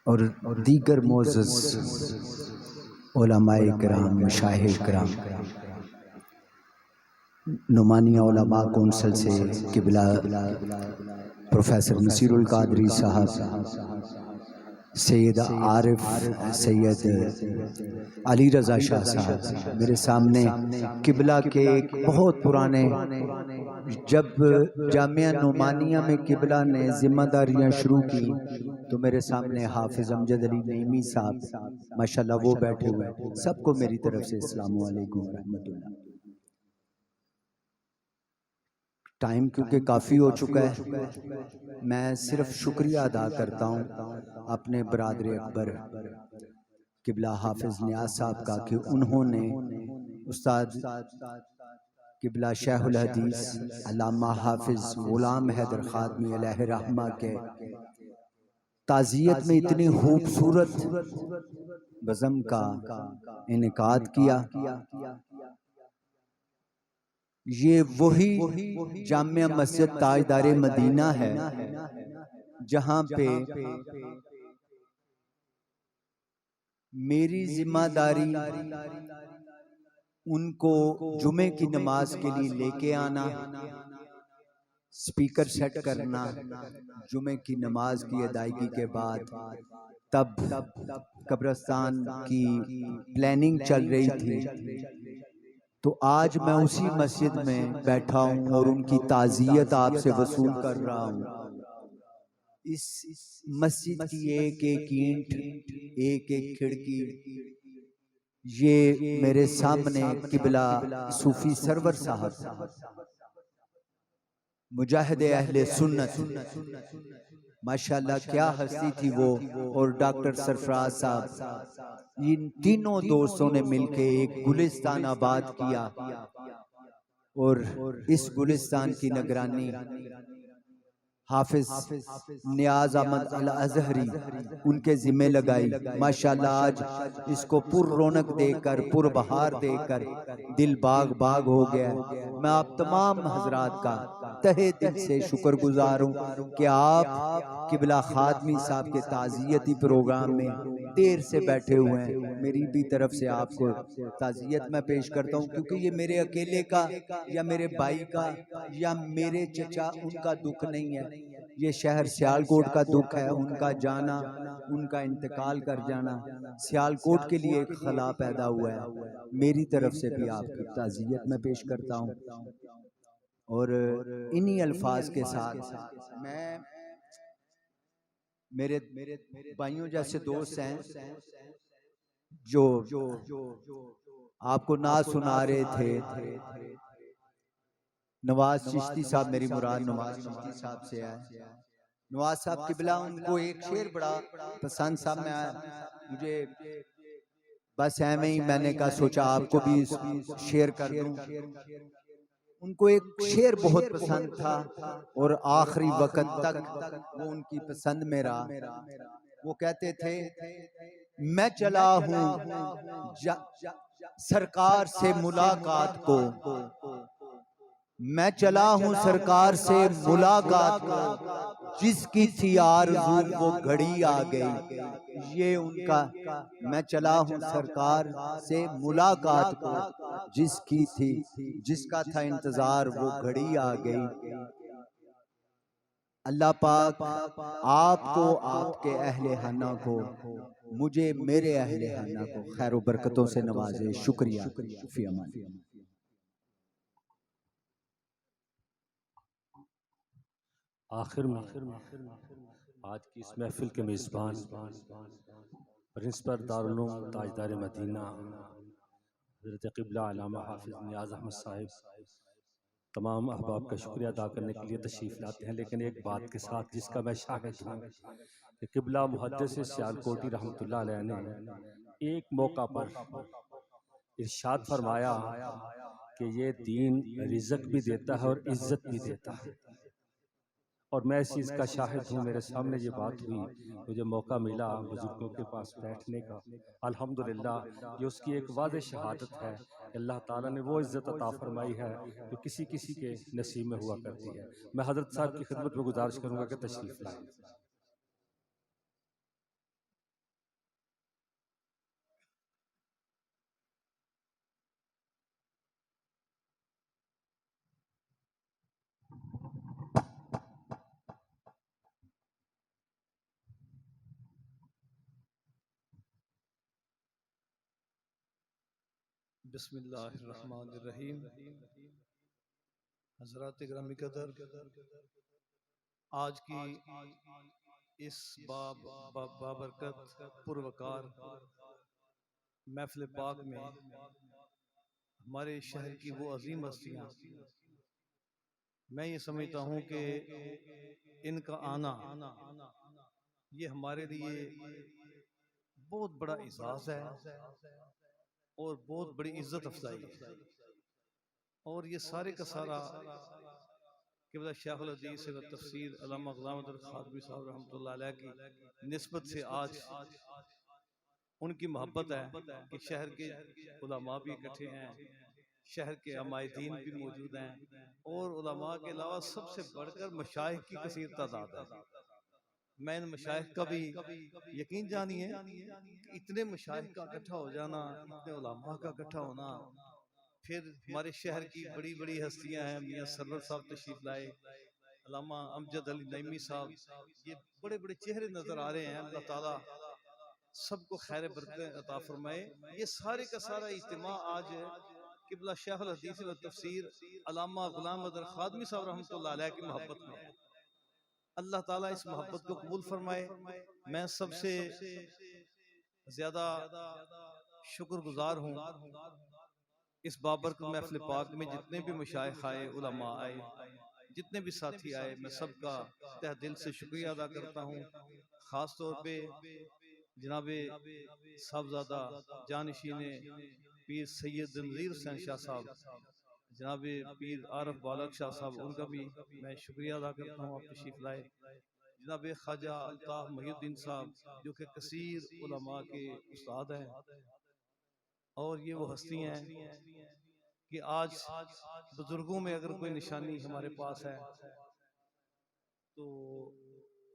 और दीगर मोअज़्ज़ज़ उलमाए किराम, मशाइख़ किराम, नुमानिया उलमा कौंसिल से किबला प्रोफेसर नसीरुल कादरी साहब, सैयद आरिफ, सैयद अली रज़ा शाह साहब, मेरे सामने किबला के एक बहुत पुराने, जब जामिया नुमानिया में किबला ने जिम्मेदारियां शुरू की तो मेरे सामने हाफिज़ अमजद अली नईमी साहब माशाल्लाह वो बैठे हुए हैं। सबको मेरी तरफ से अस्सलामु अलैकुम रहमतुल्लाह। टाइम क्योंकि काफ़ी हो चुका है, मैं सिर्फ शुक्रिया अदा करता हूँ अपने बरादर अकबर किबला हाफिज़ नियाज़ साहब का कि उन्होंने उस्ताद किबला शेखुल हदीस अल्लामा हाफिज़ गुलाम हैदर खादमी अलैहि रहमा के ताज़ियत में इतनी खूबसूरत बज़म का इनेकाद किया। ये वही जामिया मस्जिद ताजदारे मदीना है जहाँ पे मेरी जिम्मेदारी उनको जुमे की नमाज के लिए लेके आना, स्पीकर सेट करना, जुमे की नमाज की अदायगी के बाद तब कब्रिस्तान की प्लानिंग चल रही थी। तो आज मैं उसी मस्जिद में बैठा हूँ और उनकी ताज़ियत आपसे वसूल कर रहा हूँ। इस मस्जिद की एक एक ईंट, एक एक खिड़की, ये मेरे सामने किबला सूफी सरवर साहब, मुजाहिद अहले सुन्नत, माशाल्लाह क्या हस्ती थी वो, और डॉक्टर सरफराज साहब, इन तीनों दोस्तों ने मिलके एक गुलिस्तान आबाद किया और इस गुलिस्तान की निगरानी हाफिज नियाज अहमद अल अज़हरी उनके जिम्मे लगाई। माशाल्लाह आज इसको पुर रौनक देकर, पुर बहार देकर दिल बाग बाग हो गया। मैं आप तमाम हजरात का तहे दिल से शुक्रगुजार हूँ कि आप किबला खादमी साहब के ताज़ियती प्रोग्राम में देर से बैठे हुए हैं। मेरी भी तरफ से आपको ताज़ियत मैं पेश करता हूँ, क्योंकि ये मेरे अकेले का या मेरे भाई का या मेरे चचा उनका दुख नहीं है, ये शहर सियालकोट का दुख है। उनका जाना, उनका इंतकाल कर जाना, सियालकोट के लिए एक खला पैदा हुआ है। मेरी तरफ से भी आपकी ताज़ियत मैं पेश करता हूँ। और इन्हीं अल्फाज के साथ मैं, मेरे भाइयों जैसे दोस्त हैं जो आपको नाज सुना रहे थे, नवाज चिश्ती साहब, मेरी मुराद नवाज चिश्ती साहब से है। नवाज साहब किबला, उनको एक शेर बड़ा पसंद साहब, मैं मुझे बस ऐਵੇਂ ही मैंने कहा सोचा आपको भी शेयर कर दूं। उनको एक शेर बहुत पसंद था और आखिरी वक्त तक वो उनकी पसंद में रहा। वो कहते थे, मैं चला हूं सरकार से मुलाकात को, मैं चला हूं सरकार से मुलाकात को, जिसकी थी आरज़ू वो घड़ी आ गई। ये उनका मैं चला हूँ सरकार से मुलाकात को, जिसकी थी जिसका था इंतजार वो घड़ी आ गई। अल्लाह पाक आपको, आपके अहले हन्ना को, मुझे मेरे अहले हन्ना को खैर व बरकतों से नवाजे। शुक्रिया। फी अमान। आखिर में आज की इस महफिल के मेज़बान प्रिंसिपल दारुल उलूम ताजदार मदीना हज़रत क़िबला अल्लामा हाफिज़ नियाज़ अहमद साहिब तमाम अहबाब का शुक्रिया अदा करने के लिए तशरीफ़ लाते हैं। लेकिन एक बात के साथ जिसका मैं शाहिद हूँ कि क़िबला मुहद्दिस सियालकोटी रहमतुल्लाह अलैह ने एक मौका पर इरशाद फरमाया कि ये दीन रिज़्क़ भी देता है और इज़्ज़त भी देता है, और मैं इस चीज़ का शाहिद हूँ। मेरे सामने ये बात हुई, मुझे मौका मिला बुज़ुर्गों के पास बैठने का। अल्हम्दुलिल्लाह ये उसकी एक वाज़ेह शहादत है कि अल्लाह ताला ने वो इज़्ज़त अता फरमाई है जो किसी किसी के नसीब में हुआ करती है। मैं हज़रत साहब की खिदमत में गुजारिश करूँगा कि तशरीफ़ लाएँ। बिस्मिल्लाहिर्रहमानिर्रहीम। हज़रात गिरामी कदर, आज की इस बाबरकत पुरवकार महफिल पाक में हमारे शहर की वो अजीम हस्तियाँ, मैं ये समझता हूँ कि इनका आना ये हमारे लिए बहुत बड़ा एजाज़ है और बहुत बड़ी इज्जत अफजाई है। और ये सारे का सारा क़िबला शेखुल हदीस व तफसीर अल्लामा ग़ुलाम अहमद ख़ादमी साहब रहमतुल्लाह अलैह की निस्बत से आज उनकी मोहब्बत है कि शहर के उलमा भी इकट्ठे हैं, शहर के अमायदीन भी मौजूद हैं, और उलमा के अलावा सबसे बढ़कर मशाइख की कसीर तादाद है। मैं इन मशाइख का भी यकीन जानिए कि इतने मशाइख का इकट्ठा हो जाना, इतने उलमा का इकट्ठा होना, फिर हमारे शहर की बड़ी बड़ी हस्तियां हैं, मियाँ सरवर साहब तशरीफ लाए, अल्लामा अमजद अली नईमी साहब, ये बड़े बड़े चेहरे नजर आ रहे हैं। अल्लाह ताला सबको खैर बरकत अता फरमाए। ये सारे का सारा इज्तिमा आज क़िबला शेखुल हदीस व तफसीर अल्लामा ग़ुलाम अहमद ख़ादमी साहब रहमतुल्लाह अलैह की मोहब्बत में है। अल्लाह ताला इस मोहब्बत को कबूल फरमाए। मैं सबसे ज्यादा शुक्रगुजार हूँ इस बाबरकत महफिल पाक में जितने भी मशाइख आए, उलमा आए, जितने भी साथी आए, मैं सबका तहे दिल से शुक्रिया अदा करता हूँ। ख़ास तौर पे जनाबे साहबजादा जानशीन पीर सैयद नज़ीर हुसैन शाह साहब, जनाबे पीर आरफ बालक शाह साहब, उनका भी मैं शुक्रिया अदा करता हूँ, आप तशरीफ़ लाए। जनाबे ख्वाजा अल्ताफ़ मुहिउद्दीन साहब जो कि कसीर उलमा के उस्ताद हैं, और ये वो हस्ती हैं कि आज बुजुर्गों में अगर कोई निशानी हमारे पास है तो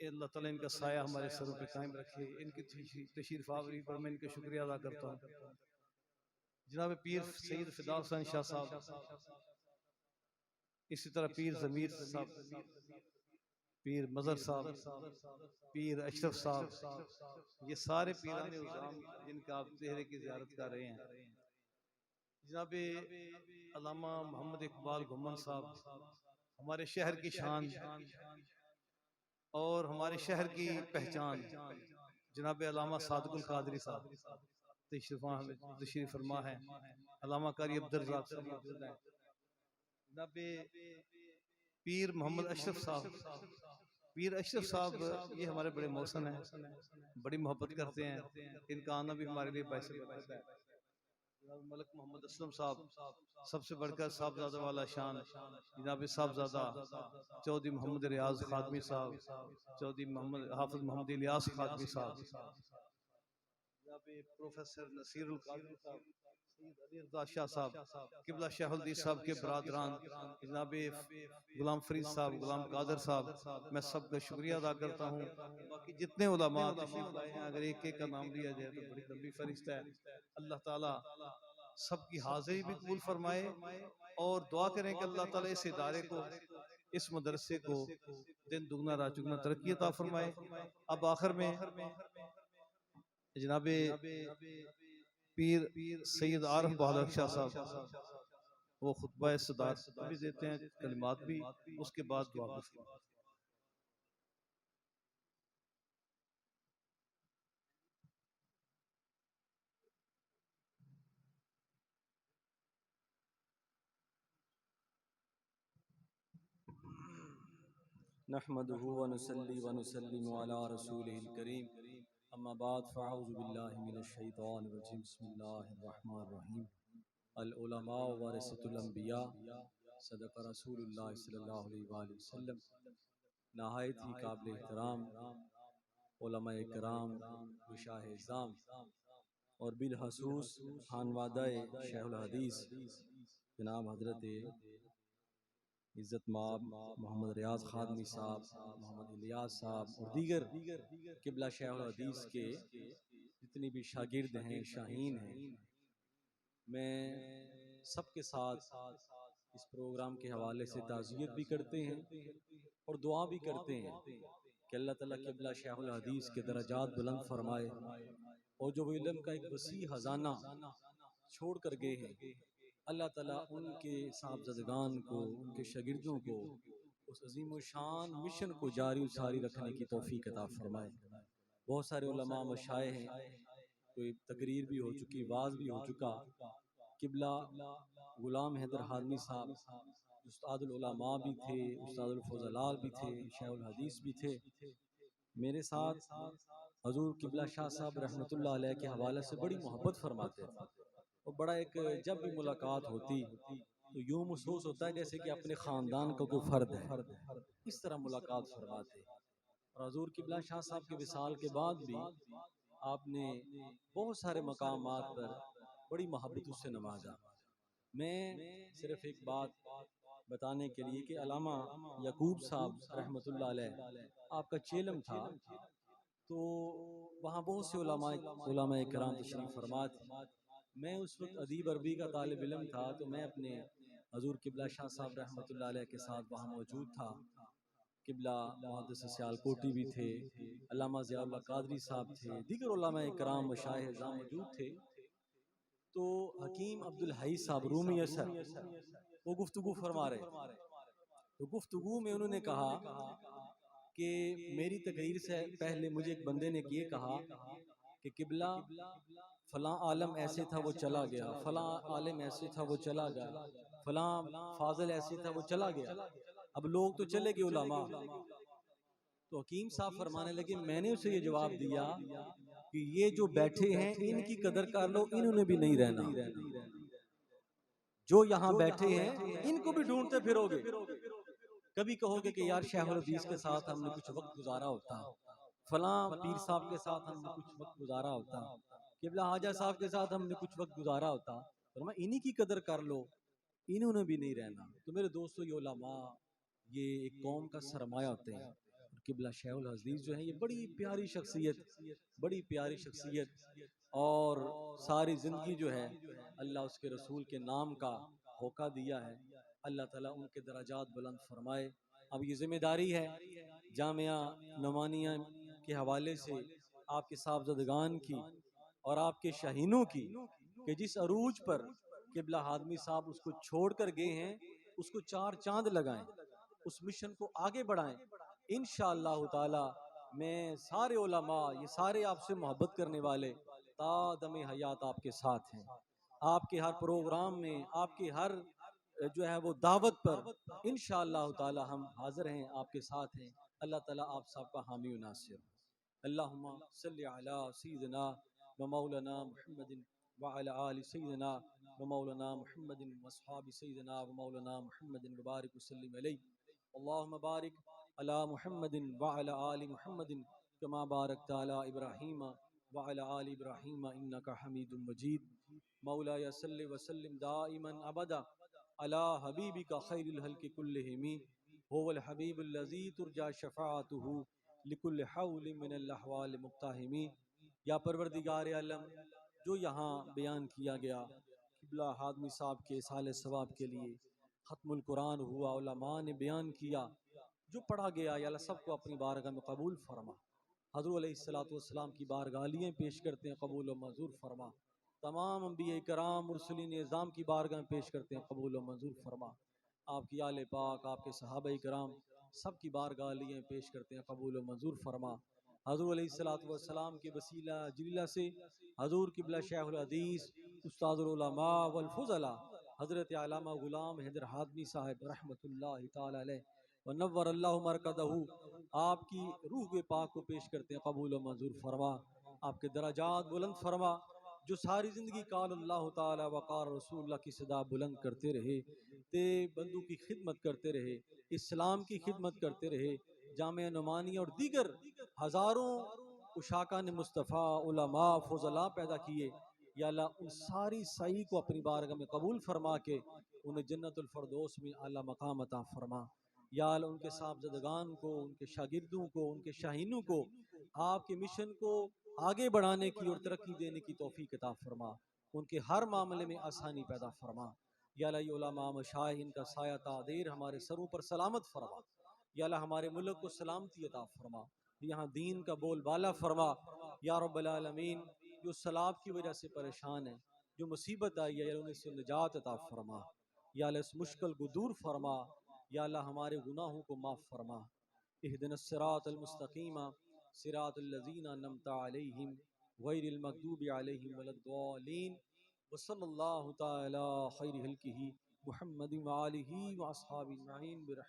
अल्लाह ताला इनका साया हमारे सरों पे कायम रखे। इनकी तशरीफ आवरी पर मैं इनका शुक्रिया अदा करता हूँ। जनाब पीर सैयद फिदा हुसैन शाह साहब, इसी तरह पीर ज़मीर साहब, पीर मज़र साहब, पीर अशरफ साहब, ये सारे पीराने उज़ाम जिनका आप चेहरे की ज़ियारत कर रहे हैं। जनाब अल्लामा मोहम्मद इकबाल घुमन साहब, हमारे शहर की शान और हमारे शहर की पहचान, जनाब अल्लामा सादकुल कादरी साहब तशरीफ फरमा है, अल्लामा कारी अब्दुर्रज़ाक साहब मौजूद हैं, जनाब पीर मोहम्मद अशरफ साहब, पीर अशरफ साहब ये हमारे बड़े मौसन हैं, बड़ी मोहब्बत करते हैं, इनका आना भी हमारे लिए बाइस बरकत है। मलक मोहम्मद असलम साहब, सबसे बढ़कर साहबजादा वाला शान जनाब साहबजादा चौधरी मोहम्मद रियाज खादमी साहब, चौधरी मोहम्मद हाफिज मोहम्मद इलियास खादमी साहब, प्रोफेसर नसीरुल कादरी साहब, सैयद अली रज़ा शाह साहब, किबला शेख हदीस साहब के बरादरान, जनाब गुलाम फरीद साहब, गुलाम कादर साहब, मैं सबका शुक्रिया अदा करता हूँ। बाकी जितने उलमा तशरीफ लाए हैं, अगर एक एक का नाम लिया जाए तो बड़ी लंबी फरिश्त है। अल्लाह ताला सबकी हाजिरी भी कबूल फरमाए और दुआ करें कि अल्लाह ताला इस इदारे को, इस मदरसे को दिन दुगना रात चुगना तरक्की अता फरमाए। अब आखिर में जनाबे पीर सैयद आरिफ बहादुर शाह साहब वो खुतबा सदात भी देते हैं, कलिमात भी, उसके बाद दुआ भी। नहमदुहु व नुसल्ली व नुसल्लिमु अला रसूलिहिल करीम, अम्मा बाद फ़अऊज़ु बिल्लाहि मिनश शैतानिर रजीम, बिस्मिल्लाहिर रहमानिर रहीम। अल उलमा वरसतुल अंबिया, सदक़ रसूलुल्लाह सल्लल्लाहु अलैहि वसल्लम। नहायत ही काबिल एहतराम उलमाए किराम, विशाह इज़्ज़ाम और बिलखसूस खानवादाए शेखुल हदीस जनाब हज़रत इज़्ज़त माब मोहम्मद रियाज खादमी साहब, मोहम्मद इलियास साहब और दीगर किबला शेखुल हदीस के जितनी भी शागिर्द हैं, शाहीन हैं, मैं सबके साथ इस प्रोग्राम के हवाले से ताज़ियत भी करते हैं और दुआ भी करते हैं कि अल्लाह ताला किबला शेखुल हदीस के दरजात बुलंद फरमाए और जो वो इल्म का एक वसी खजाना छोड़ कर गए हैं, अल्लाह ताला उनके साहबज़दगान को, उनके शागिर्दों को उस अजीम व शान मिशन को जारी सारी रखने की तौफीक अता फरमाए। बहुत सारे उलमा मशाए हैं, कोई तकरीर भी हो चुकी, वाज भी हो चुका। किबला गुलाम हैदर हादमी साहब उस्तादुल उलमा भी थे, उस्तादुल फज़लाल भी थे, शेखुल हदीस भी थे। मेरे साथ हजूर किबला शाह साहब रहमतुल्लाह अलैह के हवाले से बड़ी मोहब्बत फरमाते थे और बड़ा एक जब भी मुलाकात होती तो यूं महसूस होता है जैसे कि अपने ख़ानदान का कोई फ़र्द है, इस तरह मुलाकात फरमाते। और हजूर किबला शाह साहब के विसाल के बाद भी आपने बहुत सारे मकामात पर बड़ी मोहब्बत से नवाजा। मैं सिर्फ एक बात बताने के लिए कि अलामा यकूब साहब रहमतुल्लाह अलैह आपका चेलम था, तो वहाँ बहुत से उलमा इकराम तशरीफ़ फरमा थे। मैं उस वक्त अदीब अरबी का तालिब इल्म था, तो मैं अपने हजूर किबला शाह साहब रहमतुल्लाह अलैह के साथ वहाँ मौजूद था। किबला मुहद्दिस सियालकोटी भी थे, अल्लामा ज़ियाउल्लाह कादरी साहब थे, दीगर उलमा इकराम मशाइख़ इज़्ज़ाम मौजूद थे। तो हकीम अब्दुल हई साहब रूमी असर वो गुफ्तगू फरमा रहे, तो गुफ्तगू में उन्होंने कहा कि मेरी तकरीर से पहले मुझे एक बंदे ने ये कहा कि किबला फलां आलम ऐसे था वो चला गया, फलां आलिम ऐसे था वो चला गया, फलां फाजिल ऐसे था वो चला गया, अब लोग तो चले गए उलमा। तो हकीम साहब फरमाने लगे, मैंने उसे ये जवाब दिया कि ये जो बैठे हैं इनकी कदर कर लो, इन्होंने भी नहीं रहना। जो यहाँ बैठे हैं इनको भी ढूंढते फिरोगे, कभी कहोगे कि यार शेखुल हदीस के साथ हमने कुछ वक्त गुजारा होता, फलां पीर साहब के साथ हमने कुछ वक्त गुजारा होता, किबला हाजा साहब के साथ हमने कुछ वक्त गुजारा होता, फरमाया इन्हीं की कदर कर लो, इन्होंने भी नहीं रहना। तो मेरे दोस्तों, ये उलमा ये एक कौम का सरमाया होते हैं। किबला शेखुल हदीस जो है ये बड़ी प्यारी शख्सियत, बड़ी प्यारी शख्सियत, और सारी ज़िंदगी जो है अल्लाह उसके रसूल के नाम का होका दिया है। अल्लाह ताला उनके दराजात बुलंद फरमाए। अब ये जिम्मेदारी है जामिया नमानिया के हवाले से आपके साहबज़दगान की और आपके शाहीनों की, कि जिस अरूज पर किबला हादमी साहब उसको छोड़ कर गए हैं उसको चार चांद लगाएं, उस मिशन को आगे बढ़ाएं। इंशाअल्लाह ताला मैं सारे उलमा, ये सारे आपसे मोहब्बत करने वाले तादम हयात आपके साथ हैं। आपके हर प्रोग्राम में, आपके हर जो है वो दावत पर इंशाअल्लाह ताला हम हाजिर हैं, आपके साथ हैं। अल्लाह ताला आप सबका हामी व नासिर। अल्लाहुम्मा सल्लि अला सय्यिदिना व मौलाना मुहम्मदिन व अला आलि सय्यिदिना व मौलाना मुहम्मदिन व अस्हाबि सय्यिदिना व मौलाना मुहम्मदिन व बारिक व सल्लिम अलैहि। अल्लाहुम्मा बारिक अला मुहम्मदिन व अला आलि मुहम्मदिन कमा बारकता अला इब्राहीम व अला आलि इब्राहीम इन्नका हमीदुम मजीद। मौलाया सल्लि व सल्लिम दाइमन अबदा अला हबीबिका खैरिल हल्क़ि कुल्लिहिम हुवल हबीबुल लज़ी तुरजा शफ़ाअतुहु लिकुल्लि हौलिन मिनल अहवाल मुक्ताहिमी। या परवरदिगार आलम, जो यहाँ बयान किया गया किबला हादमी साहब के साले सवाब के लिए ख़त्मुल कुरान हुआ, उलमा ने बयान किया, जो पढ़ा गया, या अल्लाह सबको अपनी बारगाह में कबूल फरमा। हज़रत अलैहिस्सलातु वस्सलाम की बारगालियाँ पेश करते हैं, कबूल व मंजूर फरमा। तमाम अंबिया कराम मुरसलीन निज़ाम की बारगाह में पेश करते हैं, कबूल व मंजूर फरमा। आपकी आले पाक, आपके सहाबा कराम सब की बारगालियाँ पेश करते हैं, कबूल व मंजूर फरमा। हज़रत अलैहिस्सलातु वस्सलाम के वसीला जिला से हज़ूर किबला शेखुल हदीस उस्तादुल उलमा वल फुज़ला हज़रत अल्लामा गुलाम हैदर हादमी साहब रहमतुल्लाहि तआला अलैह व नव्वर अल्लाहु मरकदहू, आपकी रूह के पाक को पेश करते हैं, कबूल व मंजूर फरमा। आपके दराजात बुलंद फरमा। जो सारी ज़िंदगी काल अल्लाह ताला वक़ार रसूलुल्लाह की सदा बुलंद करते रहे, ते बंदू की खिदमत करते रहे, इस्लाम की खिदमत करते रहे, जामे नुमानी और दीगर हज़ारों उशाका ने मुस्तफ़ा उलमा फुज़ला पैदा किए। या अल्लाह उन सारी सही को अपनी बारगाह में कबूल फरमा के उन्हें जन्नतुल फ़िरदौस में आला मकाम अता फरमा। या अल्लाह उनके साहबज़दगान को, उनके शागिर्दों को, उनके शाहीनों को आपके मिशन को आगे बढ़ाने की और तरक्की देने की तौफीक अता फरमा। उनके हर मामले में आसानी पैदा फरमा। या अल्लाह ये उलमा मशाइख का साया तादेर हमारे सरों पर सलामत फरमा। या अल्लाह हमारे मुल्क को सलामती अता फरमा, यहाँ दीन का बोलबाला फरमा। या रब्बल आलमीन, जो सलाब की वजह से परेशान है, जो मुसीबत आई है, या उन्हें से निजात अता फरमा। या अल्लाह इस मुश्किल को दूर फरमा। या अल्लाह हमारे गुनाहों को माफ़ फरमा। इहदिनस सिरातल मुस्तकीम सिरातल लज़ीना अनअमता अलैहिम गैरिल मग़दूबि अलैहिम वलद्दालीन। व सल्लल्लाहु तआला खैरि खल्क़िही मुहम्मदिन व आलिही व अस्हाबिही अजमईन।